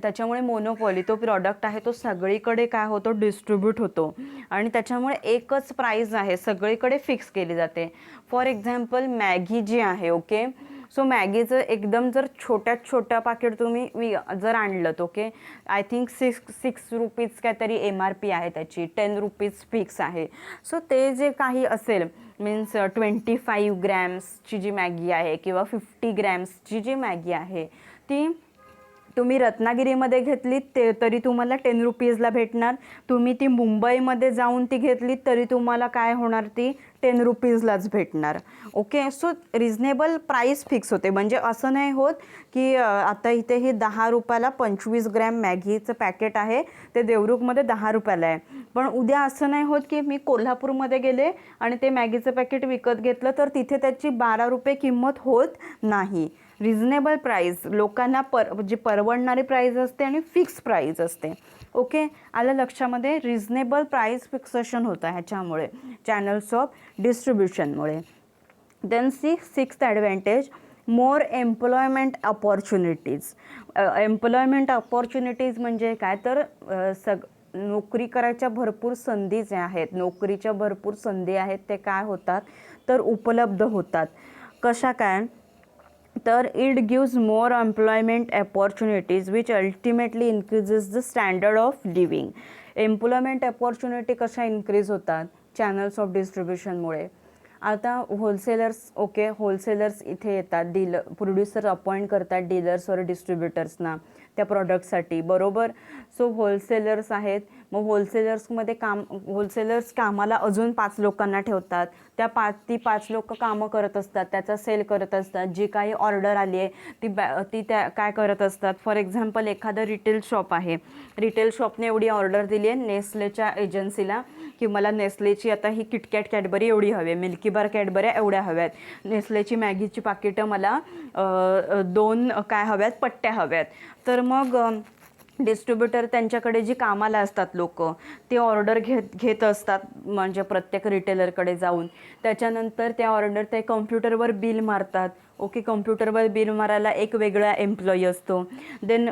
त्याच्यामुळे मोनोपॉली तो प्रॉडक्ट आहे तो सगळीकडे काय होतो, डिस्ट्रीब्यूट होतो आणि त्याच्यामुळे एकच प्राईस आहे सगळीकडे फिक्स केली जाते. फॉर एक्झाम्पल मॅगी जी आहे, ओके, सो मॅगीचं एकदम जर छोट्या पाकिट तुम्ही जर आणलं, okay, I think six rupees काहीतरी MRP आहे त्याची, 10 रुपीज फिक्स आहे. सो ते जे काही असेल, मीन्स 25 ग्रॅम्सची जी मॅगी आहे किंवा 50 ग्रॅम्सची जी मॅगी आहे, ती तुम्ही रत्नागिरीमध्ये घेतलीत तरी तुम्हाला 10 रुपीजला भेटणार. तुम्ही ती मुंबईमध्ये जाऊन ती घेतलीत तरी तुम्हाला काय होणार, ती 10 रुपीजलाच भेटणार. Okay, so reasonable price fix होते. म्हणजे असं नाही होत की आता इथे हे 10 रुपयाला 25 ग्रॅम मॅगीचं पॅकेट आहे, ते देवरुखमध्ये 10 रुपयाला आहे. पण उद्या असं नाही होत की मी कोल्हापूरमध्ये गेले आणि ते मॅगीचं पॅकेट विकत घेतलं तर तिथे त्याची 12 रुपये किंमत होत नाही. रिजनेबल प्राईस लोकांना जी परवडणारी प्राईस असते आणि फिक्स प्राईस असते. ओके, आलं लक्षामध्ये. रिजनेबल प्राईस फिक्सेशन होतं ह्याच्यामुळे, चॅनल्स ऑफ डिस्ट्रीब्युशनमुळे. Then sixth advantage, more employment opportunities. Employment opportunities म्हणजे काय, तर नोकरी करायच्या भरपूर संधी जे आहेत, नोकरीच्या भरपूर संधी आहेत, ते काय होतात, तर उपलब्ध होतात. कशा काय, तर it gives more employment opportunities which ultimately increases the standard of living. Employment opportunity कशा इन्क्रीज होतात, चॅनल्स ऑफ डिस्ट्रीब्युशनमुळे. आता होलसेलर्स, ओके, होलसेलर्स इथे येतात, प्रोड्युसर अपॉइंट करतात डीलर्स डिस्ट्रीब्युटर्सना त्या प्रॉडक्टसाठी, बरोबर. सो होलसेलर्स आहेत, मग होलसेलर्स कामाला अजून 5 लोकांना ठेवतात. ती 5 लोक कामं करत असतात, त्याचा सेल करत असतात. जी काही ऑर्डर आली आहे ती काय करत असतात. फॉर एक्झाम्पल एखादं रिटेल शॉप आहे, रिटेल शॉपने एवढी ऑर्डर दिली आहे नेस्लेच्या एजन्सीला की मला नेस्लेची आता ही किटकॅट कॅडबरी एवढी हवी आहे, मिल्कीबार कॅडबऱ्या एवढ्या हव्यात, नेस्लेची मॅगीची पाकिटं मला 2 काय हव्यात, पट्ट्या हव्यात. तर मग डिस्ट्रीब्युटर त्यांच्याकडे जी कामाला असतात लोक, ते ऑर्डर घेत असतात, म्हणजे प्रत्येक रिटेलरकडे जाऊन त्याच्यानंतर त्या ऑर्डर ते कम्प्युटरवर बिल मारतात. ओके, कम्प्युटरवर बिल मारायला एक वेगळा एम्प्लॉई असतो. देन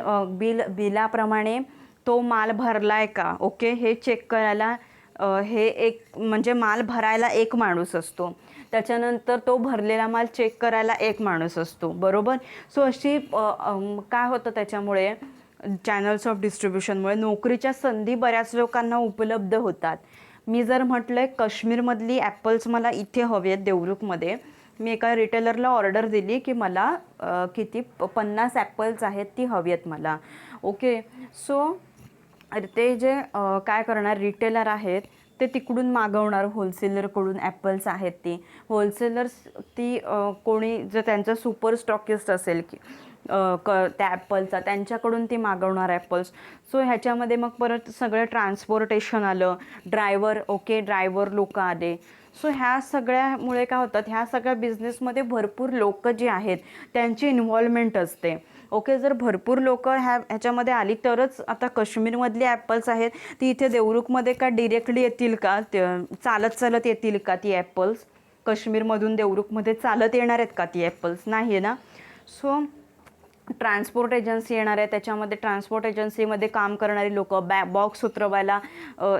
बिलाप्रमाणे तो माल भरला आहे का, ओके, हे चेक करायला हे एक म्हणजे माल भरायला एक माणूस असतो. त्याच्यानंतर तो भरलेला माल चेक करायला एक माणूस असतो, बरोबर. सो अशी काय होतं त्याच्यामुळे, चॅनल्स ऑफ डिस्ट्रीब्युशनमुळे नोकरीच्या संधी बऱ्याच लोकांना उपलब्ध होतात. मी जर म्हटलं आहे काश्मीरमधली ॲपल्स मला इथे हवी आहेत देवरुखमध्ये, मी एका रिटेलरला ऑर्डर दिली की मला किती 50 ॲपल्स आहेत ती हवी आहेत मला. ओके, सो ते जे काय करणार रिटेलर आहेत ते तिकडून मागवणार, होलसेलरकडून ॲपल्स आहेत ती होलसेलर्स, ती कोणी जर त्यांचा सुपर स्टॉकिस्ट असेल की त्या ॲपलचा, त्यांच्याकडून ती मागवणार ॲपल्स. सो ह्याच्यामध्ये मग परत सगळं ट्रान्सपोर्टेशन आलं, ड्रायव्हर, ओके, ड्रायव्हर लोक आले. सो ह्या सगळ्यामुळे काय होतात, ह्या सगळ्या बिझनेसमध्ये भरपूर लोक जी आहेत त्यांची इन्व्हॉल्वमेंट असते. ओके, जर भरपूर लोक ह्याच्यामध्ये आली तरच, आता काश्मीरमधली ॲपल्स आहेत ती इथे देवरुखमध्ये का डिरेक्टली येतील का, चालत चालत येतील का ती ॲपल्स, काश्मीरमधून देवरुखमध्ये चालत येणार आहेत का ती ॲपल्स, नाही आहे ना. सो ट्रान्सपोर्ट एजन्सी येणार आहे, त्याच्यामध्ये ट्रान्सपोर्ट एजन्सीमध्ये काम करणारी लोक, बॉक्स उतरवायला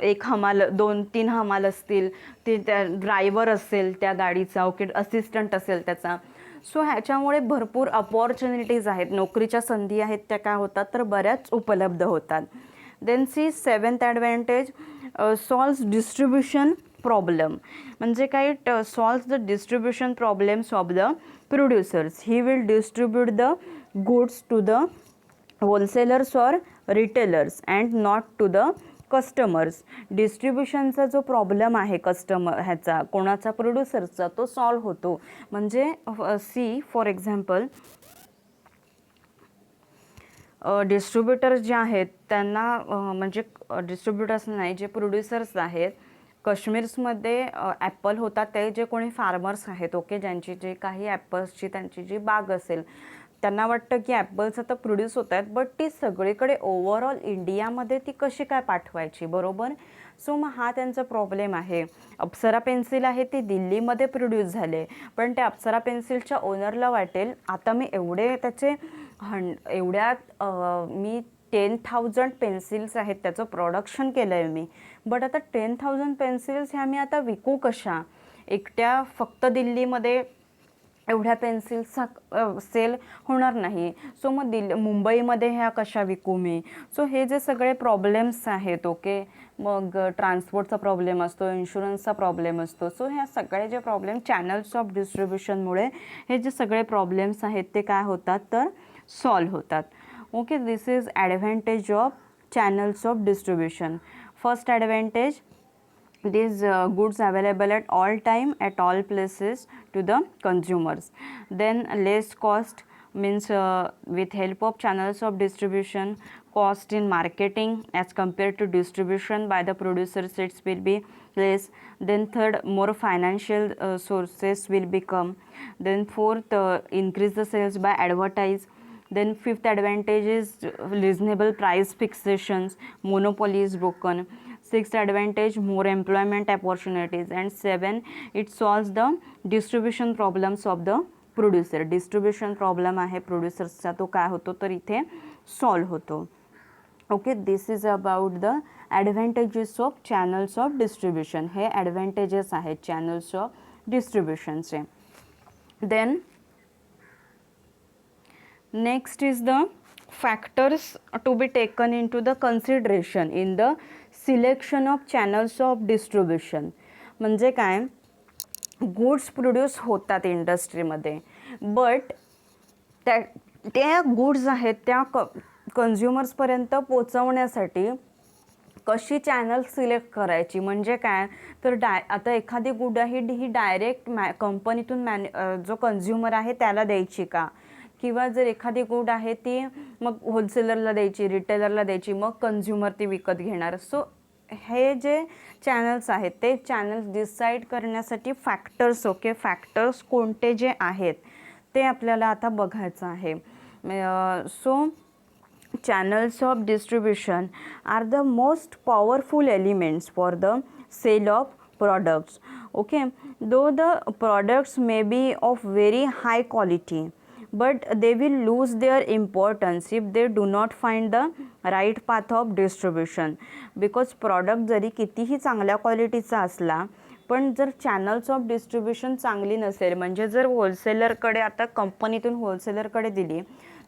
एक हमाल 2-3 हमाल असतील, ते त्या ड्रायव्हर असेल त्या गाडीचा, ओके, असिस्टंट असेल त्याचा. सो ह्याच्यामुळे भरपूर अपॉर्च्युनिटीज आहेत, नोकरीच्या संधी आहेत त्या काय होतात तर बऱ्याच उपलब्ध होतात. Then see 7th advantage, solves distribution problem. म्हणजे काय, solves the distribution problems of the producers. He will distribute the goods to the wholesalers or retailers and not to the customers. डिस्ट्रीब्युशनचा जो प्रॉब्लेम आहे कस्टमर ह्याचा, कोणाचा, प्रोड्युसरचा, तो solve होतो. म्हणजे सी फॉर एक्झाम्पल, डिस्ट्रीब्युटर्स जे आहेत त्यांना म्हणजे डिस्ट्रीब्युटर्स नाही, जे प्रोड्युसर्स आहेत काश्मीर्समध्ये ॲपल होतात, ते जे कोणी फार्मर्स आहेत, ओके, ज्यांची जे काही ॲपल्सची त्यांची जी बाग असेल, त्यांना वाटतं की ॲपल्स आता प्रोड्यूस होत आहेत, बट ती सगळीकडे ओव्हरऑल इंडियामध्ये ती कशी काय पाठवायची, बरोबर. सो मग हा त्यांचा प्रॉब्लेम आहे. अप्सरा पेन्सिल आहे ती दिल्लीमध्ये प्रोड्यूस झाले, पण त्या अप्सरा पेन्सिलच्या ओनरला वाटेल आता मी एवढे त्याचे एवढ्यात मी 10,000 पेन्सिल्स आहेत त्याचं प्रोडक्शन केलं आहे मी, बट आता 10,000 पेन्सिल्स ह्या मी आता विकू कशा, एकट्या फक्त दिल्लीमध्ये एवढ्या पेन्सिल्सचा सेल होणार नाही. सो मग मुंबईमध्ये ह्या कशा विकू मी. सो हे जे सगळे प्रॉब्लेम्स आहेत, ओके, मग ट्रान्सपोर्टचा प्रॉब्लेम असतो, इन्शुरन्सचा प्रॉब्लेम असतो. सो ह्या सगळे जे प्रॉब्लेम चॅनल्स ऑफ डिस्ट्रीब्युशनमुळे हे जे सगळे प्रॉब्लेम्स आहेत ते काय होतात तर सॉल्व होतात. Okay, this is advantage of channels of distribution. First advantage, these goods available at all time at all places to the consumers. Then less cost means with help of channels of distribution, cost in marketing as compared to distribution by the producers it will be less. Then third, more financial sources will become. Then fourth, increase the sales by advertise. Then fifth advantage is reasonable price fixations, monopoly is broken. Sixth advantage, more employment opportunities. And 7, it solves the distribution problems of the producer. Distribution problem आहे प्रोड्युसर्सचा, तो काय होतो तर इथे solve होतो. Okay, this is about the advantages of channels of distribution. हे advantages आहेत channels of डिस्ट्रीब्युशनचे. Then next is the factors to be taken into the consideration in the selection of channels of distribution. म्हणजे काय, goods produce होतात इंडस्ट्रीमध्ये, but त्या goods आहेत त्या कन्झ्युमर्सपर्यंत पोचवण्यासाठी कशी चॅनल सिलेक्ट करायची. म्हणजे काय तर आता एखादी गुड आहे ही डायरेक्ट कंपनीतून जो कन्झ्युमर आहे त्याला द्यायची का, किंवा जर एखादी गुड आहे ती मग होलसेलरला द्यायची, रिटेलरला द्यायची, मग कन्झ्युमर ती विकत घेणार. सो हे जे चॅनल्स आहेत ते चॅनल्स डिसाईड करण्यासाठी फॅक्टर्स, ओके, फॅक्टर्स कोणते जे आहेत ते आपल्याला आता बघायचं आहे. So channels of distribution are the most powerful elements for the sale of products. Okay, though the products may be of very high quality, but they will lose their importance if they do not find the right path of distribution. Because product जरी कितीही चांगल्या क्वालिटीचा असला, पण जर channels of distribution चांगली नसेल, म्हणजे जर होलसेलरकडे आता कंपनीतून होलसेलरकडे दिली,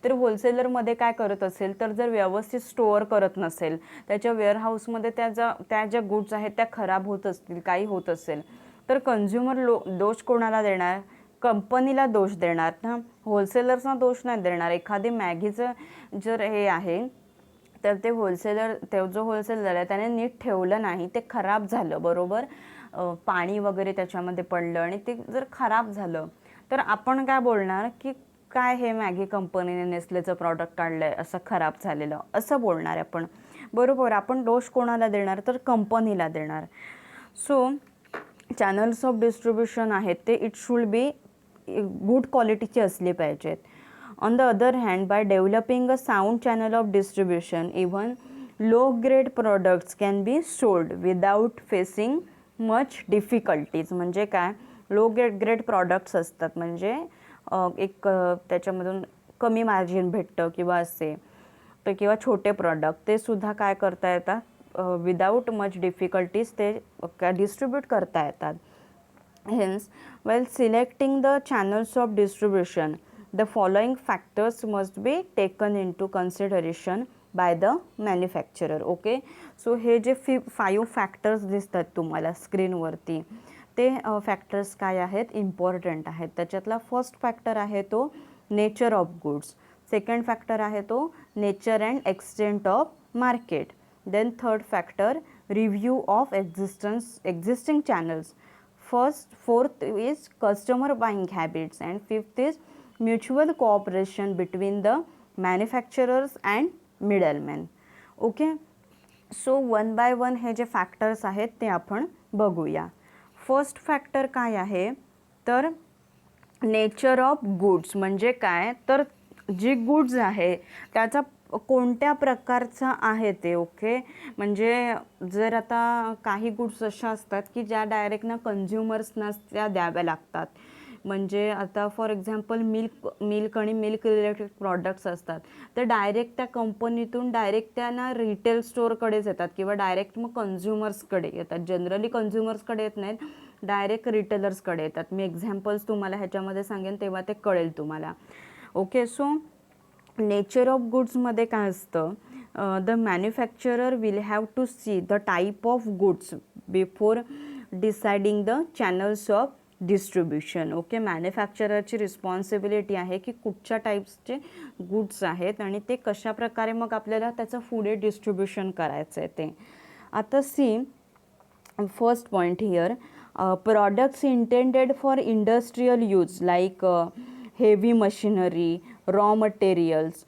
तर होलसेलरमध्ये काय करत असेल, तर जर व्यवस्थित स्टोअर करत नसेल, त्याच्या वेअरहाऊसमध्ये त्या ज्या गुड्स आहेत त्या खराब होत असतील, काही होत असेल, तर कंझ्युमर दोष कोणाला देणार? कंपनीला दोष देणार ना, होलसेलर्सना दोष नाही देणार. एखादी मॅगीचं जर हे आहे, तर ते जो होलसेलर आहे त्याने नीट ठेवलं नाही, ते खराब झालं, बरोबर, पाणी वगैरे त्याच्यामध्ये पडलं आणि ते जर खराब झालं, तर आपण काय बोलणार की काय हे मॅगी कंपनीने नेस्लेचं प्रॉडक्ट काढलं आहे असं खराब झालेलं, असं बोलणार आहे आपण, बरोबर. आपण दोष कोणाला देणार? तर कंपनीला देणार. सो चॅनल्स ऑफ डिस्ट्रीब्युशन आहेत ते इट शुड बी गुड क्वालिटीचे असले पाहिजेत. On the other hand, by developing a sound channel of distribution, even low grade products can be sold without facing much difficulties. म्हणजे काय, लो ग्रेड प्रॉडक्ट्स असतात, म्हणजे एक त्याच्यामधून कमी मार्जिन भेटतं किंवा असे, तर किंवा छोटे प्रॉडक्ट ते सुद्धा काय करता येतात, विदाऊट मच डिफिकल्टीज ते डिस्ट्रीब्यूट करता येतात. Hence, while selecting the channels of distribution, the following factors must be taken into consideration by the manufacturer. Okay, so हे जे 5 फॅक्टर्स दिसतात तुम्हाला स्क्रीनवरती, ते फॅक्टर्स काय आहेत, इम्पॉर्टंट आहेत. त्याच्यातला फर्स्ट फॅक्टर आहे तो nature of goods, second factor आहे तो nature and extent of market, then third factor review of existing channels, fourth is customer buying habits, and fifth is mutual cooperation between the manufacturers and middlemen. Okay, so one by one हे जे factors आहेत ते आपण बघूया. First factor काय आहे, तर nature of goods. म्हणजे काय, तर जी गुड्स आहे त्याचा कोणत्या प्रकारचं आहे ते. ओके, म्हणजे जर आता काही गुड्स अशा असतात की ज्या डायरेक्ट कंझ्युमर्सना त्या द्याव्या लागतात. म्हणजे आता फॉर एक्झाम्पल मिल्क आणि मिल्क रिलेटेड प्रॉडक्ट्स असतात, तर डायरेक्ट त्या कंपनीतून डायरेक्ट त्यांना रिटेल स्टोअरकडेच येतात किंवा डायरेक्ट मग कंझ्युमर्सकडे येतात. जनरली कंझ्युमर्सकडे येत नाहीत, डायरेक्ट रिटेलर्सकडे येतात. मी एक्झाम्पल्स तुम्हाला ह्याच्यामध्ये सांगेन तेव्हा ते कळेल तुम्हाला. ओके, सो नेचर ऑफ गुड्समध्ये काय असतं, the manufacturer will have to see the type of goods before deciding the channels of distribution. Okay, मॅन्युफॅक्चररची रिस्पॉन्सिबिलिटी आहे की कुठच्या टाईप्सचे गुड्स आहेत आणि ते कशाप्रकारे मग आपल्याला त्याचं पुढे डिस्ट्रीब्युशन करायचं आहे ते. आता see first point here, products intended for industrial use like heavy machinery, raw materials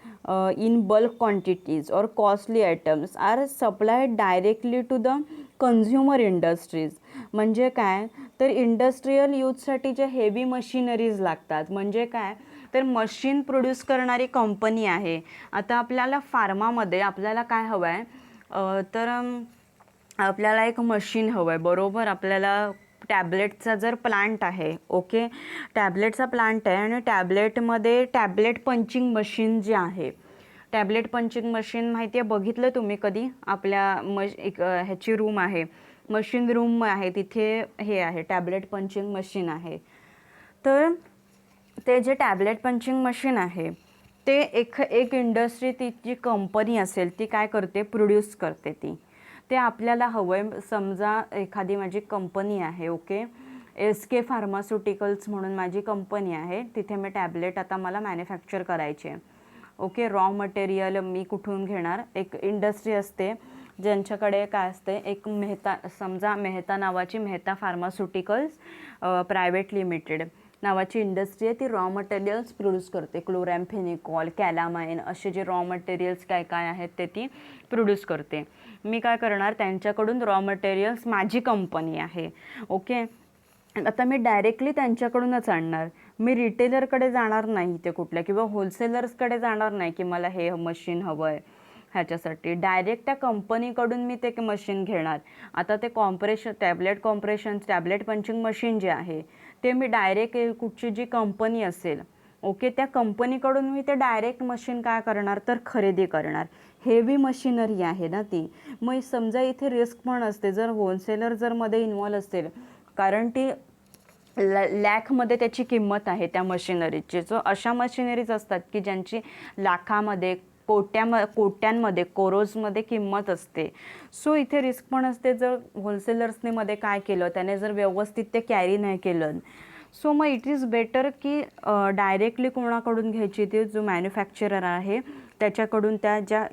in bulk quantities or costly items are supplied directly to the consumer industries. म्हणजे काय, तर इंडस्ट्रियल यूजसाठी जे हेवी मशिनरीज लागतात, म्हणजे काय, तर मशीन प्रोड्यूस करणारी company आहे. आता आपल्याला फार्मामध्ये आपल्याला काय हवं आहे, तर आपल्याला एक मशीन हवं आहे, बरोबर. आपल्याला टॅबलेटचा जर प्लांट आहे, ओके, टॅबलेटचा प्लांट आहे आणि टॅबलेटमध्ये टॅबलेट पंचिंग मशीन जे आहे, टॅबलेट पंचिंग मशीन माहिती आहे, बघितलं तुम्ही कधी? आपल्या एक ह्याची रूम आहे, मशीन रूम आहे, तिथे हे आहे टॅबलेट पंचिंग मशीन आहे. तर ते जे टॅबलेट पंचिंग मशीन आहे ते एक इंडस्ट्री, ती जी कंपनी असेल ती काय करते, प्रोड्यूस करते ती. ते आपल्याला हवं आहे. समजा एखादी माझी कंपनी आहे, ओके, SK फार्मास्युटिकल्स म्हणून माझी कंपनी आहे, तिथे मी टॅबलेट आता मला मॅन्युफॅक्चर करायची आहे. ओके, रॉ मटेरियल मी कुठून घेणार, एक इंडस्ट्री असते ज्यांच्याकडे काय असते, एक समजा मेहता नावाची मेहता फार्मास्युटिकल्स प्रायव्हेट लिमिटेड नावाची इंडस्ट्री आहे, ती रॉ मटेरियल्स प्रोड्यूस करते. क्लोरॅम्फेनिकॉल, कॅलामाइन असे जे रॉ मटेरियल्स काय काय आहेत ते ती प्रोड्यूस करते. मी काय करणार, त्यांच्याकडून रॉ मटेरियल्स, माझी कंपनी आहे, ओके, आता मी डायरेक्टली त्यांच्याकडूनच आणणार. मी रिटेलरकडे जाणार नाही ते कुठल्या, किंवा होलसेलर्सकडे जाणार नाही की मला हे मशीन हवं आहे ह्याच्यासाठी. डायरेक्ट त्या कंपनीकडून मी ते मशीन घेणार. आता ते टॅबलेट पंचिंग मशीन जे आहे ते मी डायरेक्ट कुठची जी कंपनी असेल, ओके, त्या कंपनीकडून मी ते डायरेक्ट मशीन काय करणार तर खरेदी करणार. हेवी मशिनरी आहे ना ती. मग समजा इथे रिस्क पण असते जर होलसेलर जर मध्ये इन्व्हॉल्व असेल, कारण ती लॅखमध्ये त्याची किंमत आहे त्या मशिनरीची. सो अशा मशिनरीज असतात की ज्यांची लाखामध्ये कोट्यांमध्ये कोरोजमध्ये किंमत असते. सो इथे रिस्क पण असते जर होलसेलर्सने मध्ये काय केलं, त्याने जर व्यवस्थित ते कॅरी नाही केलं. सो मग इट इज बेटर की डायरेक्टली कोणाकडून घ्यायची, ते जो मॅन्युफॅक्चरर आहे त्याच्याकडून त्या ज्या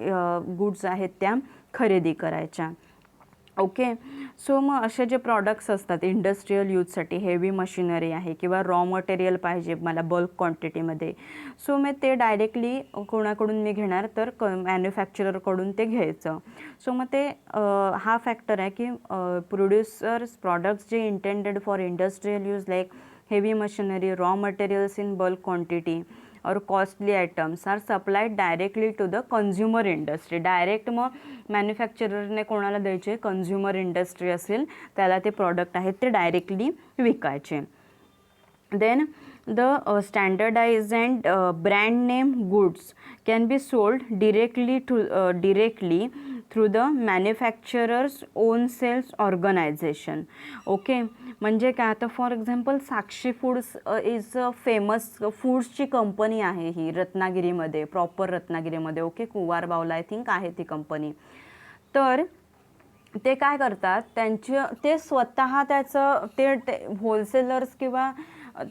गुड्स आहेत त्या खरेदी करायच्या. ओके. सो मग असे जे प्रॉडक्ट्स असतात इंडस्ट्रीयल यूजसाठी, हेवी मशिनरी आहे किंवा रॉ मटेरियल पाहिजे मला बल्क क्वांटिटीमध्ये, सो मग ते डायरेक्टली कोणाकडून मी घेणार तर मॅन्युफॅक्चररकडून ते घ्यायचं. सो मग ते हा फॅक्टर आहे की प्रोड्युसर्स प्रॉडक्ट्स जे intended for industrial use like heavy machinery, raw materials in bulk quantity or costly items are supplied directly to the consumer industry. Direct मग मॅन्युफॅक्चररने कोणाला द्यायचे, कंझ्युमर इंडस्ट्री असेल त्याला ते प्रॉडक्ट आहेत ते डायरेक्टली विकायचे. Then the standardized and brand name goods can be sold directly through the manufacturer's own sales organization. Okay. म्हणजे काय, आता for example Sakshi foods is a famous फूड्सची कंपनी आहे ही रत्नागिरीमध्ये, प्रॉपर रत्नागिरीमध्ये. ओके. कुवार बावला आय थिंक आहे ती कंपनी. तर ते काय करतात, ते स्वतः त्याचं ते होलसेलर्स किंवा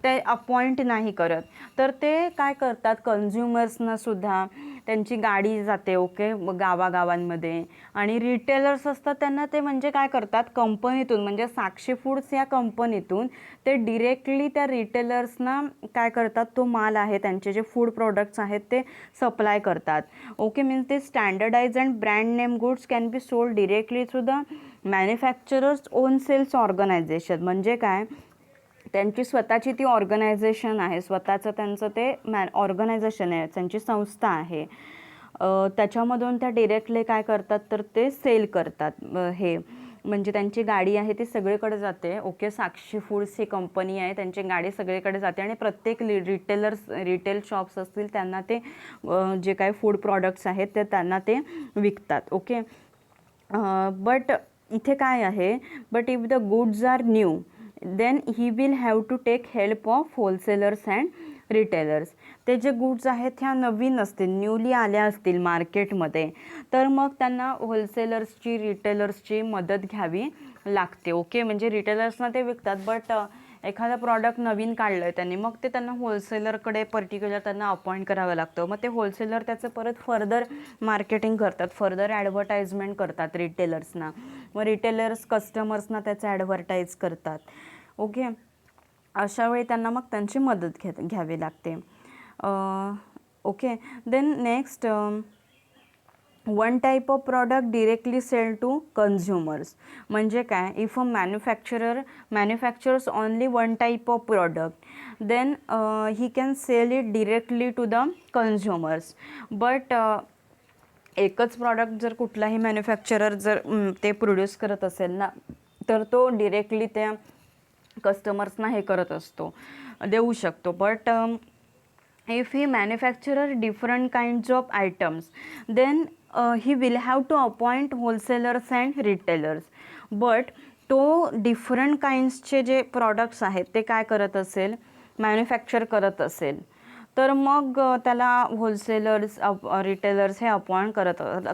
ते अपॉइंट नाही करत, तर ते काय करतात कन्झ्युमर्सना सुद्धा त्यांची गाडी जाते, ओके, गावागावांमध्ये, आणि रिटेलर्स असतात त्यांना ते म्हणजे काय करतात कंपनीतून, म्हणजे साक्षी फूड्स या कंपनीतून ते डिरेक्टली त्या रिटेलर्सना काय करतात, तो माल आहे त्यांचे जे फूड प्रोडक्ट्स आहेत ते सप्लाय करतात. ओके. मीन्स ते standardize and brand name goods can be sold directly through the manufacturers own sales organization. म्हणजे काय, त्यांची स्वतःची ती ऑर्गनायझेशन आहे, स्वतःचं त्यांचं ते ऑर्गनायझेशन आहे, त्यांची संस्था आहे. त्याच्यामधून त्या डिरेक्टली काय करतात तर ते सेल करतात. हे म्हणजे त्यांची गाडी आहे ती सगळीकडे जाते. ओके. साक्षी फूड्स ही कंपनी आहे, त्यांची गाडी सगळीकडे जाते आणि प्रत्येक रिटेल शॉप्स असतील त्यांना ते जे काही फूड प्रॉडक्ट्स आहेत ते त्यांना ते विकतात. ओके. बट इथे काय आहे, but if the goods are new then he will have to take help of wholesalers and retailers. ते जे गुड्स आहेत ह्या नवीन असतील, न्यूली आल्या असतील मार्केटमध्ये, तर मग त्यांना होलसेलर्सची रिटेलर्सची मदत घ्यावी लागते. ओके. म्हणजे रिटेलर्सना ते विकतात, बट एखादा प्रॉडक्ट नवीन काढलं आहे त्यांनी, मग ते त्यांना होलसेलरकडे पर्टिक्युलर त्यांना अपॉइंट करावं लागतं. मग ते होलसेलर त्याचं परत फर्दर मार्केटिंग करतात, फर्दर ॲडव्हर्टाइजमेंट करतात रिटेलर्सना, मग रिटेलर्स कस्टमर्सना त्याचं ॲडव्हर्टाईज करतात. ओके. अशा वेळी त्यांना मग त्यांची मदत घ्यावी लागते. Okay. Then next, one type of product directly sell to consumers. म्हणजे काय, if a manufactures only one type of product then he can sell it directly to the consumers. But एकच प्रॉडक्ट जर कुठलाही मॅन्युफॅक्चरर जर ते produce करत असेल ना, तर तो डिरेक्टली त्या कस्टमर्सना हे करत असतो, देऊ शकतो. But if he manufacturer different kinds of items then he will have to appoint wholesalers and retailers. but तो डिफरंट काइंड्सचे जे प्रॉडक्ट्स आहेत ते काय करत असेल, मॅन्युफॅक्चर करत असेल, तर मग त्याला होलसेलर्स रिटेलर्स हे अपॉइंट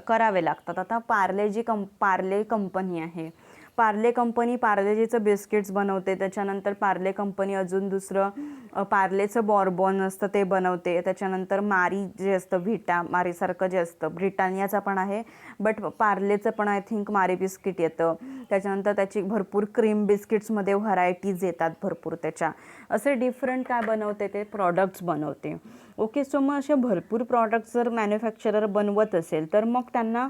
करावे लागतात. आता पार्ले कंपनी आहे, पार्ले कंपनी पार्लेजीचं बिस्किट्स बनवते, त्याच्यानंतर पार्ले कंपनी अजून दुसरं पार्लेचं बॉर्बॉन असतं ते बनवते, त्याच्यानंतर मारी जे असतं मारीसारखं जे असतं ब्रिटानियाचा पण आहे, बट पार्लेचं पण आय थिंक मारी बिस्किट येतं. त्याच्यानंतर त्याची भरपूर क्रीम बिस्किट्समध्ये व्हरायटीज येतात भरपूर, त्याच्या असे डिफरंट काय बनवते ते प्रॉडक्ट्स बनवते. ओके. सो मग असे भरपूर प्रॉडक्ट्स जर मॅन्युफॅक्चरर बनवत असेल तर मग त्यांना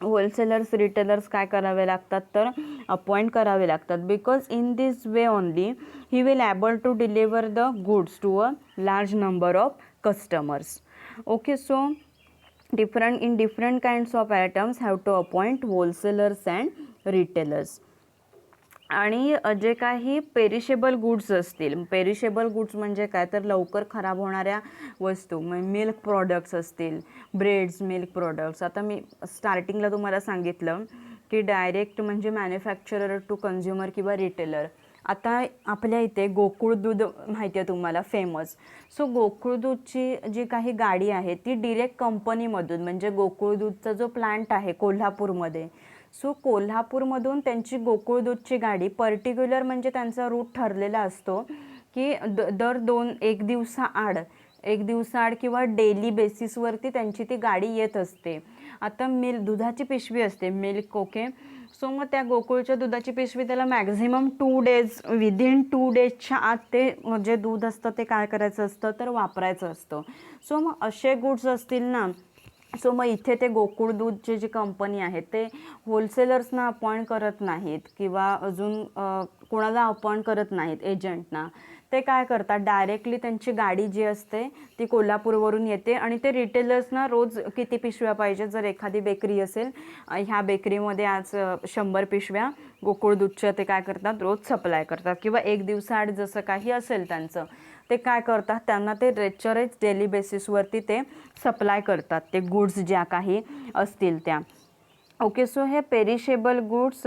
होलसेलर्स रिटेलर्स काय करावे लागतात तर अपॉइंट करावे लागतात. Because in this way only he will able to deliver the goods to a large number of customers. Okay, so different kinds of items have to appoint wholesalers and retailers. आणि जे काही perishable goods असतील, perishable goods म्हणजे काय तर लवकर खराब होणाऱ्या वस्तू, मिल्क प्रॉडक्ट्स असतील, ब्रेड्स, मिल्क प्रॉडक्ट्स. आता मी स्टार्टिंगला तुम्हाला सांगितलं की डायरेक्ट म्हणजे मॅन्युफॅक्चरर टू कन्झ्युमर किंवा रिटेलर. आता आपल्या इथे गोकुळ दूध माहिती आहे तुम्हाला, फेमस. सो गोकुळ दूधची जी काही गाडी आहे ती डिरेक्ट कंपनीमधून, म्हणजे गोकुळ दूधचा जो प्लांट आहे कोल्हापूरमध्ये, सो कोल्हापूरमधून त्यांची गोकुळ दूधची गाडी पर्टिक्युलर म्हणजे त्यांचा रूट ठरलेला असतो की दर एक दिवसाआड किंवा डेली बेसिसवरती त्यांची ती गाडी येत असते. आता दुधाची पिशवी असते मिल्क. ओके, सो मग त्या गोकुळच्या दुधाची पिशवी त्याला मॅक्झिमम 2 डेज, विदिन 2 डेजच्या आत ते जे दूध असतं ते काय करायचं असतं तर वापरायचं असतं. सो मग असे गुड्स असतील ना, सो मग इथे ते गोकुळ दूधची जी कंपनी आहे ते होलसेलर्सना अपॉइंट करत नाहीत किंवा अजून कोणाला अपॉइंट करत नाहीत एजंटना. ते काय करतात, डायरेक्टली त्यांची गाडी जी असते ती कोल्हापूरवरून येते आणि ते रिटेलर्सना रोज किती पिशव्या पाहिजे, जर एखादी बेकरी असेल, ह्या बेकरीमध्ये आज 100 पिशव्या गोकुळ दूधच्या ते काय करतात रोज सप्लाय करतात, किंवा एक दिवसाआड जसं काही असेल त्यांचं ते काय करतात, त्यांना ते रोजच्या डेली बेसिसवरती ते सप्लाय करतात ते गुड्स ज्या काही असतील त्या. ओके, सो हे perishable goods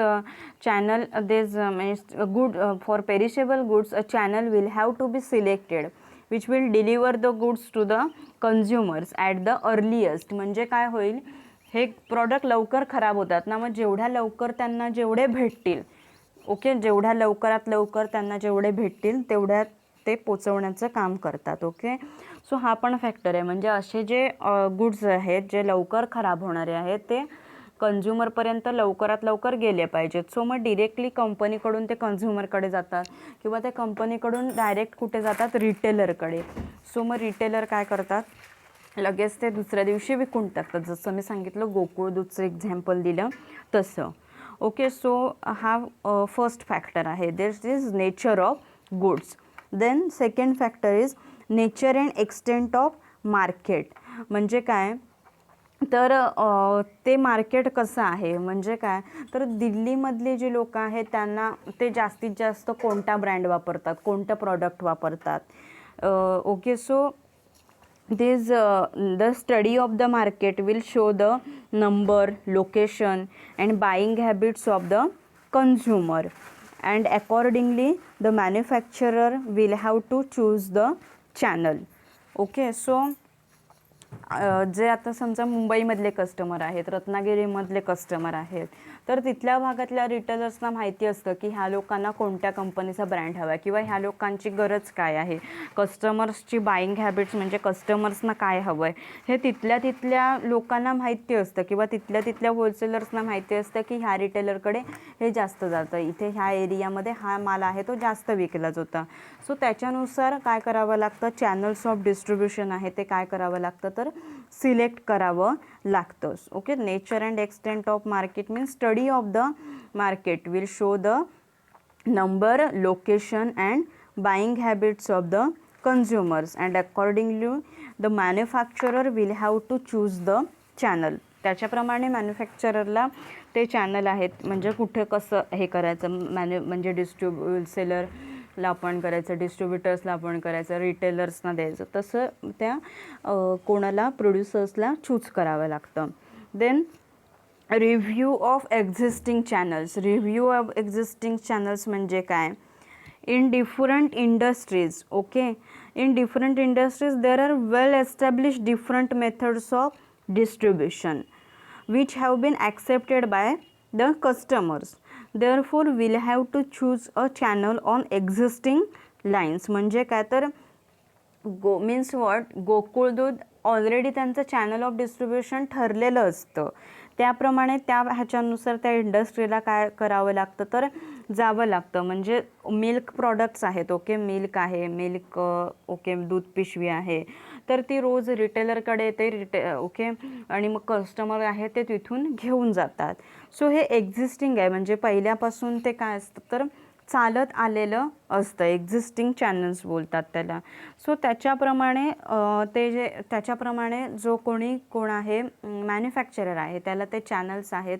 channel these means good for perishable goods a channel will have to be selected which will deliver the goods to the consumers at the earliest. म्हणजे काय होईल, हे प्रॉडक्ट लवकर खराब होतात ना, मग जेवढ्या लवकर त्यांना जेवढे भेटतील, ओके, जेवढ्या लवकरात लवकर त्यांना जेवढे भेटतील तेवढ्या ते पोचवण्याचं काम करतात. ओके, सो हा पण फॅक्टर आहे. म्हणजे असे जे गुड्स आहेत जे लवकर खराब होणारे आहेत ते कन्झ्युमरपर्यंत लवकरात लवकर गेले पाहिजेत. सो मग डिरेक्टली कंपनीकडून ते कन्झ्युमरकडे जातात किंवा त्या कंपनीकडून डायरेक्ट कुठे जातात, रिटेलरकडे. सो मग रिटेलर काय करतात, लगेच ते दुसऱ्या दिवशी विकून टाकतात. जसं मी सांगितलं गोकुळ दूधचं एक्झाम्पल दिलं तसं. ओके, सो हा फर्स्ट फॅक्टर आहे, this is nature of goods. Then second factor is nature and extent of market. म्हणजे काय तर ते मार्केट कसं आहे, म्हणजे काय तर दिल्लीमधली जी लोकं आहेत त्यांना ते जास्तीत जास्त कोणता ब्रँड वापरतात, कोणतं प्रॉडक्ट वापरतात. Okay, so this the study of the market will show the number, location and buying habits of the consumer, and accordingly the manufacturer will have to choose the channel. Okay, so जे आता समजा मुंबईमधले customer आहेत, रत्नागिरीमधले customer आहेत, तर तिथल्या भागातल्या रिटेलर्सना माहिती असतं की ह्या लोकांना कोणत्या कंपनीचा ब्रँड हवा आहे किंवा ह्या लोकांची गरज काय आहे, कस्टमर्सची बाईंग हॅबिट्स म्हणजे कस्टमर्सना काय हवं आहे हे तिथल्या लोकांना माहिती असतं किंवा तिथल्या होलसेलर्सना माहिती असतं की ह्या रिटेलरकडे हे जास्त जातं, इथे ह्या एरियामध्ये हा माल आहे तो जास्त विकला जातो. सो त्याच्यानुसार काय करावं लागतं, चॅनल्स ऑफ डिस्ट्रीब्युशन आहे ते काय करावं लागतं तर सिलेक्ट करावं लागतं. Okay, nature and extent of market means study of the market will show the number, location and buying habits of the consumers and accordingly the manufacturer will have to choose the channel. त्याच्याप्रमाणे मॅन्युफॅक्चररला ते channel आहेत म्हणजे कुठे कसं हे करायचं, म्हणजे होलसेलरला आपण करायचं, डिस्ट्रीब्युटर्सला आपण करायचं, रिटेलर्सना द्यायचं, तसं त्या कोणाला प्रोड्युसर्सला चूज करावं लागतं. Then review of existing channels. Review of existing channels म्हणजे काय, in different industries, okay, in different industries there are well established different methods of distribution which have been accepted by the customers, therefore we'll have to choose a channel on existing lines. म्हणजे काय तर means what, Gokul दूध already त्यांचं channel of distribution ठरलेलं असतं, त्याप्रमाणे त्या ह्याच्यानुसार त्या इंडस्ट्रीला काय करावं लागतं तर जावं लागतं. म्हणजे मिल्क प्रॉडक्ट्स आहेत, ओके, मिल्क आहे, मिल्क ओके, दूध पिशवी आहे, तर ती रोज रिटेलरकडे येते, ओके, आणि मग कस्टमर आहे ते तिथून घेऊन जातात. सो हे एक्झिस्टिंग आहे, म्हणजे पहिल्यापासून ते काय असतं तर चालत आलेलं असतं, एक्झिस्टिंग चॅनल्स बोलतात त्याला. सो त्याच्याप्रमाणे त्याच्याप्रमाणे जो कोण आहे मॅन्युफॅक्चरर आहे त्याला ते चॅनल्स आहेत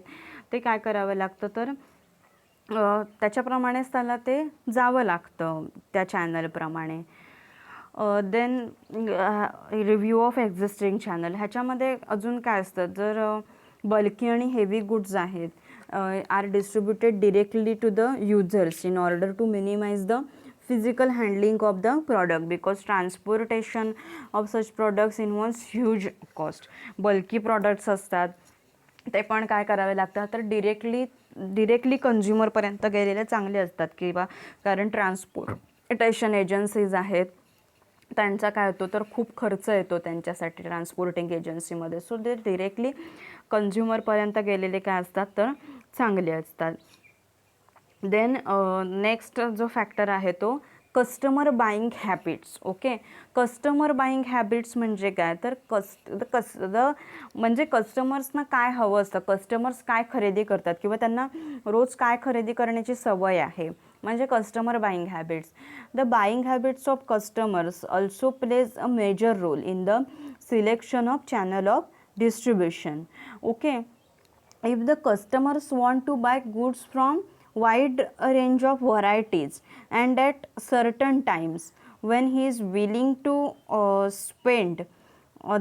ते काय करावं लागतं तर त्याच्याप्रमाणेच त्याला ते जावं लागतं त्या चॅनलप्रमाणे. Then review of existing channel, ह्याच्यामध्ये अजून काय असतं, जर बल्की आणि हेवी गुड्स आहेत are distributed directly to the users in order to minimise the physical handling of the product because transportation of such products involves huge cost. Bulky products असतात ते पण काय करावे लागतात तर डिरेक्टली कन्झ्युमरपर्यंत गेलेले चांगले असतात, किंवा कारण ट्रान्सपोर्टेशन एजन्सीज आहेत त्यांचा काय होतो तर खूप खर्च येतो त्यांच्यासाठी ट्रान्सपोर्टिंग एजन्सीमध्ये. सो ते डिरेक्टली कन्झ्युमरपर्यंत गेलेले काय असतात तर चांगले असतात. देन नेक्स्ट जो फॅक्टर आहे तो customer buying habits. Okay, customer buying habits म्हणजे काय तर म्हणजे कस्टमर्सना काय हवं असतं, कस्टमर्स काय खरेदी करतात किंवा त्यांना रोज काय खरेदी करण्याची सवय आहे, म्हणजे customer buying habits. The buying habits of customers also plays a major role in the selection of channel of distribution. Okay, if the customers want to buy goods from wide range of varieties and at certain times when he is willing to spend,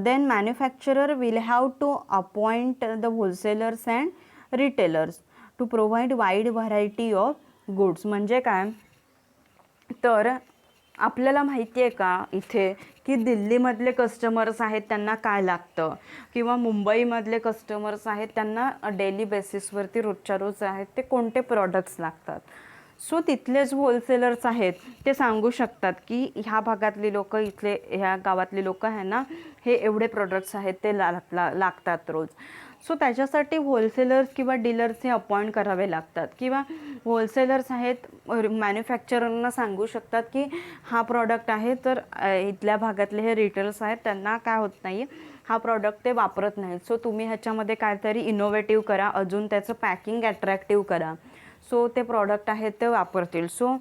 then manufacturer will have to appoint the wholesalers and retailers to provide wide variety of goods. म्हणजे काय तर आपल्याला माहिती आहे का इथे की दिल्लीमधले customers आहेत त्यांना काय लागतं, किंवा मुंबईमधले कस्टमर्स आहेत त्यांना डेली बेसिसवरती रोजच्या रोज आहेत ते कोणते प्रॉडक्ट्स लागतात. सो तिथले जो होलसेलर्स आहेत ते सांगू शकतात की ह्या भागातली लोक, इथले ह्या गावातली लोक आहे ना, हे एवढे प्रोडक्ट्स आहेत ते लागतात रोज. सो त्याच्यासाठी होलसेलर्स किंवा डीलर्स हे अपॉइंट करावे लागतात, किंवा होलसेलर्स आहेत मॅन्युफॅक्चररना सांगू शकतात की हा प्रॉडक्ट आहे तर इथल्या भागातले हे रिटेलर्स आहेत त्यांना काय होत नाही, हा प्रॉडक्ट ते वापरत नाहीत, सो तुम्ही ह्याच्यामध्ये काहीतरी इनोव्हेटिव्ह करा, अजून त्याचं पॅकिंग ॲट्रॅक्टिव्ह करा, सो ते प्रॉडक्ट आहेत ते वापरतील. सो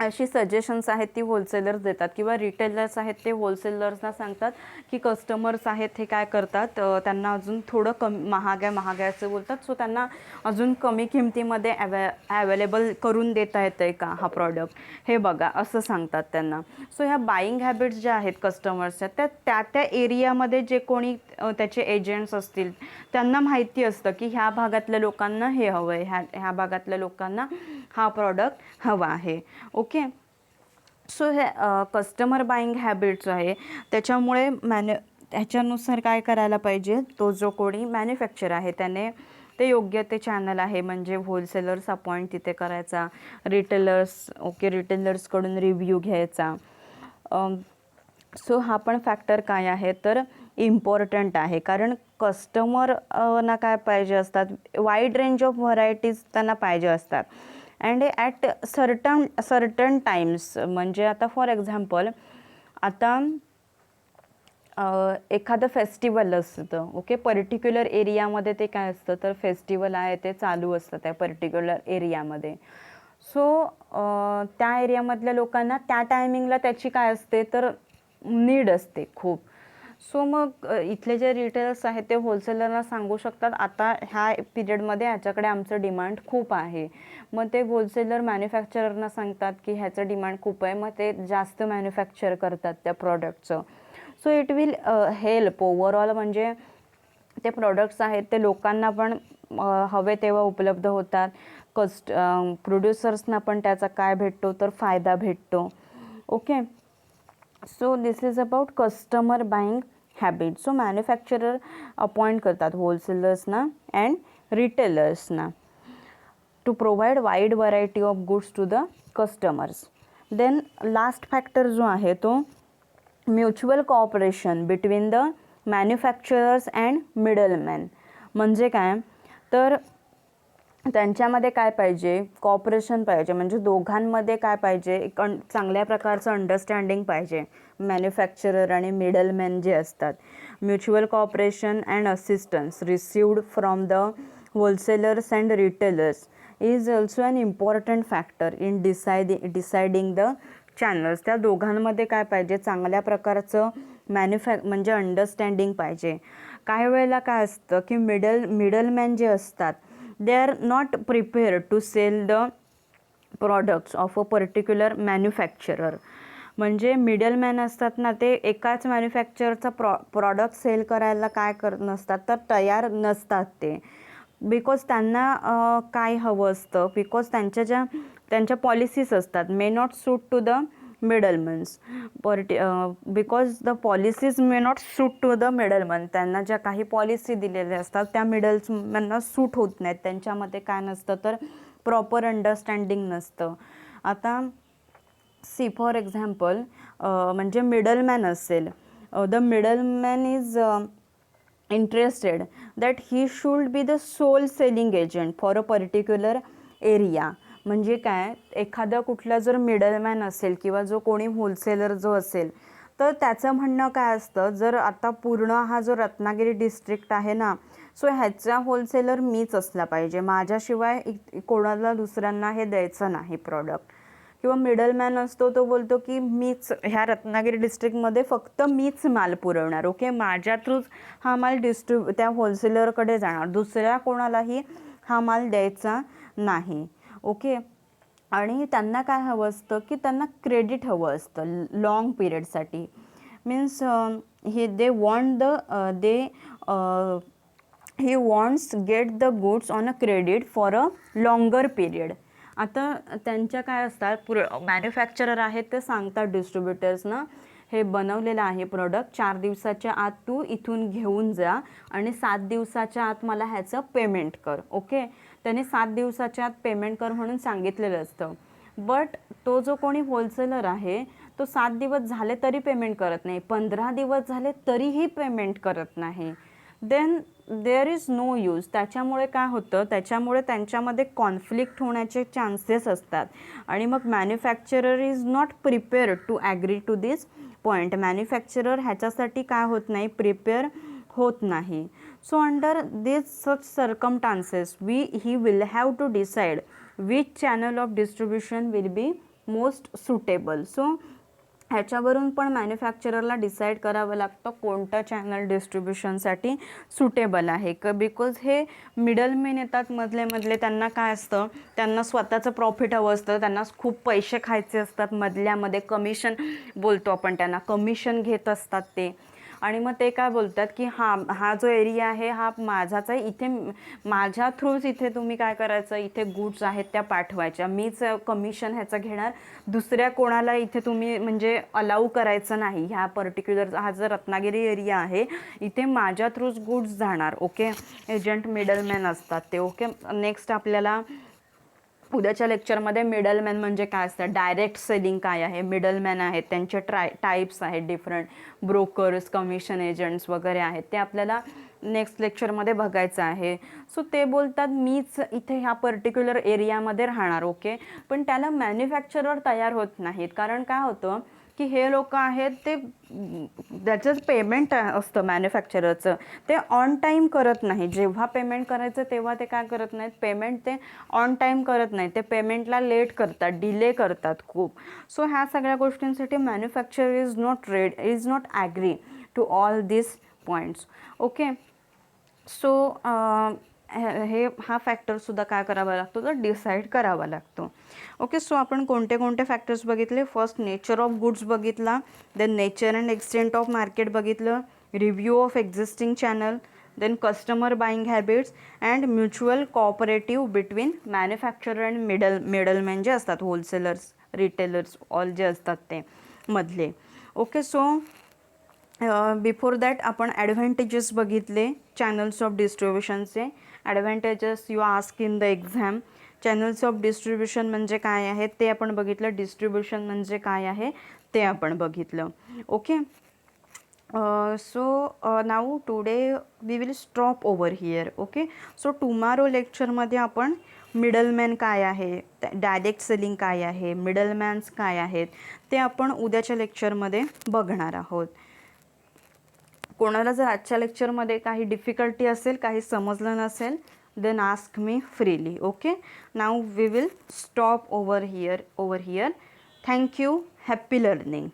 अशी सजेशन्स आहेत ती होलसेलर्स देतात, किंवा रिटेलर्स आहेत ते होलसेलर्सना सांगतात की कस्टमर्स आहेत हे काय करतात त्यांना अजून थोडं महागाचं बोलतात, सो त्यांना अजून कमी किमतीमध्ये अवेलेबल करून देता येतं आहे का हा प्रॉडक्ट हे बघा असं सांगतात त्यांना. सो ह्या बाईंग हॅबिट्स ज्या आहेत कस्टमर्सच्या त्या एरियामध्ये जे कोणी त्याचे एजंट्स असतील त्यांना माहिती असतं की ह्या भागातल्या लोकांना हे हवं आहे, ह्या भागातल्या लोकांना हा प्रॉडक्ट हवा आहे. ओके, सो हे कस्टमर बाईंग हॅबिट्स आहे त्याच्यामुळे ह्याच्यानुसार काय करायला पाहिजे, तो जो कोणी मॅन्युफॅक्चर आहे त्याने ते योग्य ते चॅनल आहे म्हणजे होलसेलर्स अपॉइंट तिथे करायचा, रिटेलर्सकडून रिव्ह्यू घ्यायचा. सो हा पण फॅक्टर काय आहे तर इम्पॉर्टंट आहे, कारण कस्टमर ना काय पाहिजे असतात, वाईड रेंज ऑफ व्हरायटीज त्यांना पाहिजे असतात अँड ॲट सर्टन टाईम्स. म्हणजे आता फॉर एक्झाम्पल आता एखादं फेस्टिवल असतं, ओके, पर्टिक्युलर एरियामध्ये ते काय असतं तर फेस्टिवल आहे ते चालू असतं त्या पर्टिक्युलर एरियामध्ये. सो त्या एरियामधल्या लोकांना त्या टायमिंगला त्याची काय असते तर नीड असते खूप. सो मग इथले जे रिटेलर्स आहेत ते होलसेलरला सांगू शकतात आता ह्या पिरियडमध्ये ह्याच्याकडे आमचं डिमांड खूप आहे, मग ते होलसेलर मॅन्युफॅक्चररना सांगतात की ह्याचं डिमांड खूप आहे, मग ते जास्त मॅन्युफॅक्चर करतात त्या प्रॉडक्टचं. So it will help overall, म्हणजे ते प्रॉडक्ट्स आहेत ते लोकांना पण हवे तेव्हा उपलब्ध होतात, प्रोड्युसर्सना पण त्याचा काय भेटतो तर फायदा भेटतो. Okay, so this is about customer buying habit. So manufacturer appoint करतात होलसेलर्सना अँड रिटेलर्सना to provide wide variety of goods to the customers. Then last factor जो आहे तो mutual cooperation between the manufacturers and middleman. म्हणजे काय तर त्यांच्यामध्ये काय पाहिजे, कॉपरेशन पाहिजे, म्हणजे दोघांमध्ये काय पाहिजे, एक चांगल्या प्रकारचं अंडरस्टँडिंग पाहिजे. मॅन्युफॅक्चरर आणि मिडलमॅन जे असतात, mutual cooperation and assistance received from the wholesalers and retailers is also an important factor in deciding the channels. त्या दोघांमध्ये काय पाहिजे, चांगल्या प्रकारचं म्हणजे अंडरस्टँडिंग पाहिजे. काही वेळेला काय असतं की मिडलमॅन जे असतात, they are not prepared to sell the products of a particular manufacturer. म्हणजे मिडलमॅन असतात ना, ते एकाच मॅन्युफॅक्चरचा प्रॉडक्ट सेल करायला काय नसतात तर तयार नसतात ते. बिकॉज त्यांना काय हवं असतं, बिकॉज त्यांच्या पॉलिसीज असतात, may not suit to the middlemans. Because the policies may not suit to the middleman. त्यांना ज्या काही पॉलिसी दिलेल्या असतात त्या मिडलमॅनना सूट होत नाहीत. त्यांच्यामध्ये काय नसतं तर प्रॉपर अंडरस्टँडिंग नसतं. आता सी फॉर एक्झाम्पल, म्हणजे मिडलमॅन असेल, the middleman is interested that he should be the sole selling agent for a particular area. म्हणजे काय, एखादा कुठला जर मिडलमॅन असेल किंवा जो कोणी होलसेलर जो असेल, तर त्याचं म्हणणं काय असतं, जर आता पूर्ण हा जो रत्नागिरी डिस्ट्रिक्ट आहे ना, सो ह्याचा होलसेलर मीच असला पाहिजे, माझ्याशिवाय कोणाला दुसऱ्यांना हे द्यायचं नाही प्रॉडक्ट. किंवा मिडलमॅन असतो तो बोलतो की मीच ह्या रत्नागिरी डिस्ट्रिक्टमध्ये फक्त मीच माल पुरवणार. ओके, माझ्या थ्रूच हा माल त्या होलसेलरकडे जाणार, दुसऱ्या कोणालाही हा माल द्यायचा नाही. ओके, आणि त्यांना काय हवं असतं की त्यांना क्रेडिट हवं असतं लॉंग पिरियडसाठी. Means they want he wants get the goods on a credit for a longer period. आता त्यांच्या काय असतात, मॅन्युफॅक्चरर आहेत ते सांगतात डिस्ट्रीब्युटर्सना, हे बनवलेलं आहे प्रोडक्ट, 4 दिवसाच्या आत तू इथून घेऊन जा आणि 7 दिवसाच्या आत मला ह्याचं पेमेंट कर. ओके, त्याने 7 दिवसाच्या आत पेमेंट कर म्हणून सांगितलेलं असतं. बट तो जो कोणी होलसेलर आहे तो 7 दिवस झाले तरी पेमेंट करत नाही, 15 दिवस झाले तरीही पेमेंट करत नाही. Then there is no use. त्याच्यामुळे काय होतं, त्याच्यामुळे त्यांच्यामध्ये कॉन्फ्लिक्ट होण्याचे चान्सेस असतात. आणि मग manufacturer is not prepared to agree to this point. Manufacturer ह्याच्यासाठी काय होत नाही, प्रिपेअर होत नाही. So under this such circumstances he will have to decide which channel of distribution will be most suitable. So ह्याच्यावरून पण मॅन्युफॅक्चररला डिसाईड करावं लागतं कोणतं चॅनल डिस्ट्रीब्युशनसाठी सुटेबल आहे. बिकॉज हे मिडलमॅन येतात मधले, त्यांना काय असतं, त्यांना स्वतःचं प्रॉफिट हवं असतं, त्यांना खूप पैसे खायचे असतात, मधल्यामध्ये कमिशन बोलतो आपण त्यांना, कमिशन घेत असतात ते. आणि मग ते काय बोलतात की हा जो एरिया आहे हा माझाच आहे, इथे माझ्या थ्रूच इथे तुम्ही काय करायचं, इथे गुड्स आहेत त्या पाठवायच्या, मीच कमिशन ह्याचं घेणार, दुसऱ्या कोणाला इथे तुम्ही म्हणजे अलाऊ करायचं नाही. ह्या पर्टिक्युलर हा जर रत्नागिरी एरिया आहे, इथे माझ्या थ्रूच गुड्स जाणार. ओके, एजंट मिडलमॅन असतात ते. ओके, नेक्स्ट आपल्याला उद्याच्या लेक्चरमध्ये मिडलमॅन म्हणजे काय असतं, डायरेक्ट सेलिंग काय आहे, मिडलमॅन आहेत त्यांचे टाईप्स आहेत डिफरंट, ब्रोकर्स, कमिशन एजंट्स वगैरे आहेत, ते आपल्याला नेक्स्ट लेक्चरमध्ये बघायचं आहे. सो ते बोलतात मीच इथे ह्या पर्टिक्युलर एरियामध्ये राहणार. ओके, पण त्याला मॅन्युफॅक्चरर तयार होत नाहीत, कारण काय होतं की हे लोक आहेत ते त्याचं पेमेंट असतं मॅन्युफॅक्चररचं, ते ऑन टाईम करत नाही. जेव्हा पेमेंट करायचं तेव्हा ते काय करत नाहीत, पेमेंट ते ऑन टाईम करत नाही, ते पेमेंटला लेट करतात, डिले करतात खूप. सो ह्या सगळ्या गोष्टींसाठी manufacturer is not agree to all this points. Okay, so हा फॅक्टरसुद्धा काय करावा लागतो, तर डिसाईड करावा लागतो. ओके, सो आपण कोणते कोणते फॅक्टर्स बघितले, फर्स्ट नेचर ऑफ गुड्स बघितला, then nature and extent of market बघितलं, review of existing channel, then customer buying habits and mutual cooperative between manufacturer and middleman जे असतात, होलसेलर्स, रिटेलर्स, ऑल जे असतात ते मधले. ओके, सो बिफोर दॅट आपण advantages बघितले चॅनल्स ऑफ डिस्ट्रीब्युशनचे. Advantages you ask in the exam. Channels of distribution म्हणजे काय आहे ते आपण बघितलं, डिस्ट्रीब्युशन म्हणजे काय आहे ते आपण बघितलं. Okay, now today we will stop over here. Okay, so tomorrow लेक्चरमध्ये आपण मिडलमॅन काय आहे, डायरेक्ट सेलिंग काय आहे, मिडलमॅन्स काय आहेत, ते आपण उद्याच्या लेक्चरमध्ये बघणार आहोत. कोणाला जर आजच्या लेक्चरमध्ये काही डिफिकल्टी असेल, काही समजलं नसेल, then ask me freely. Okay, now we will stop over here. Thank you. Happy learning.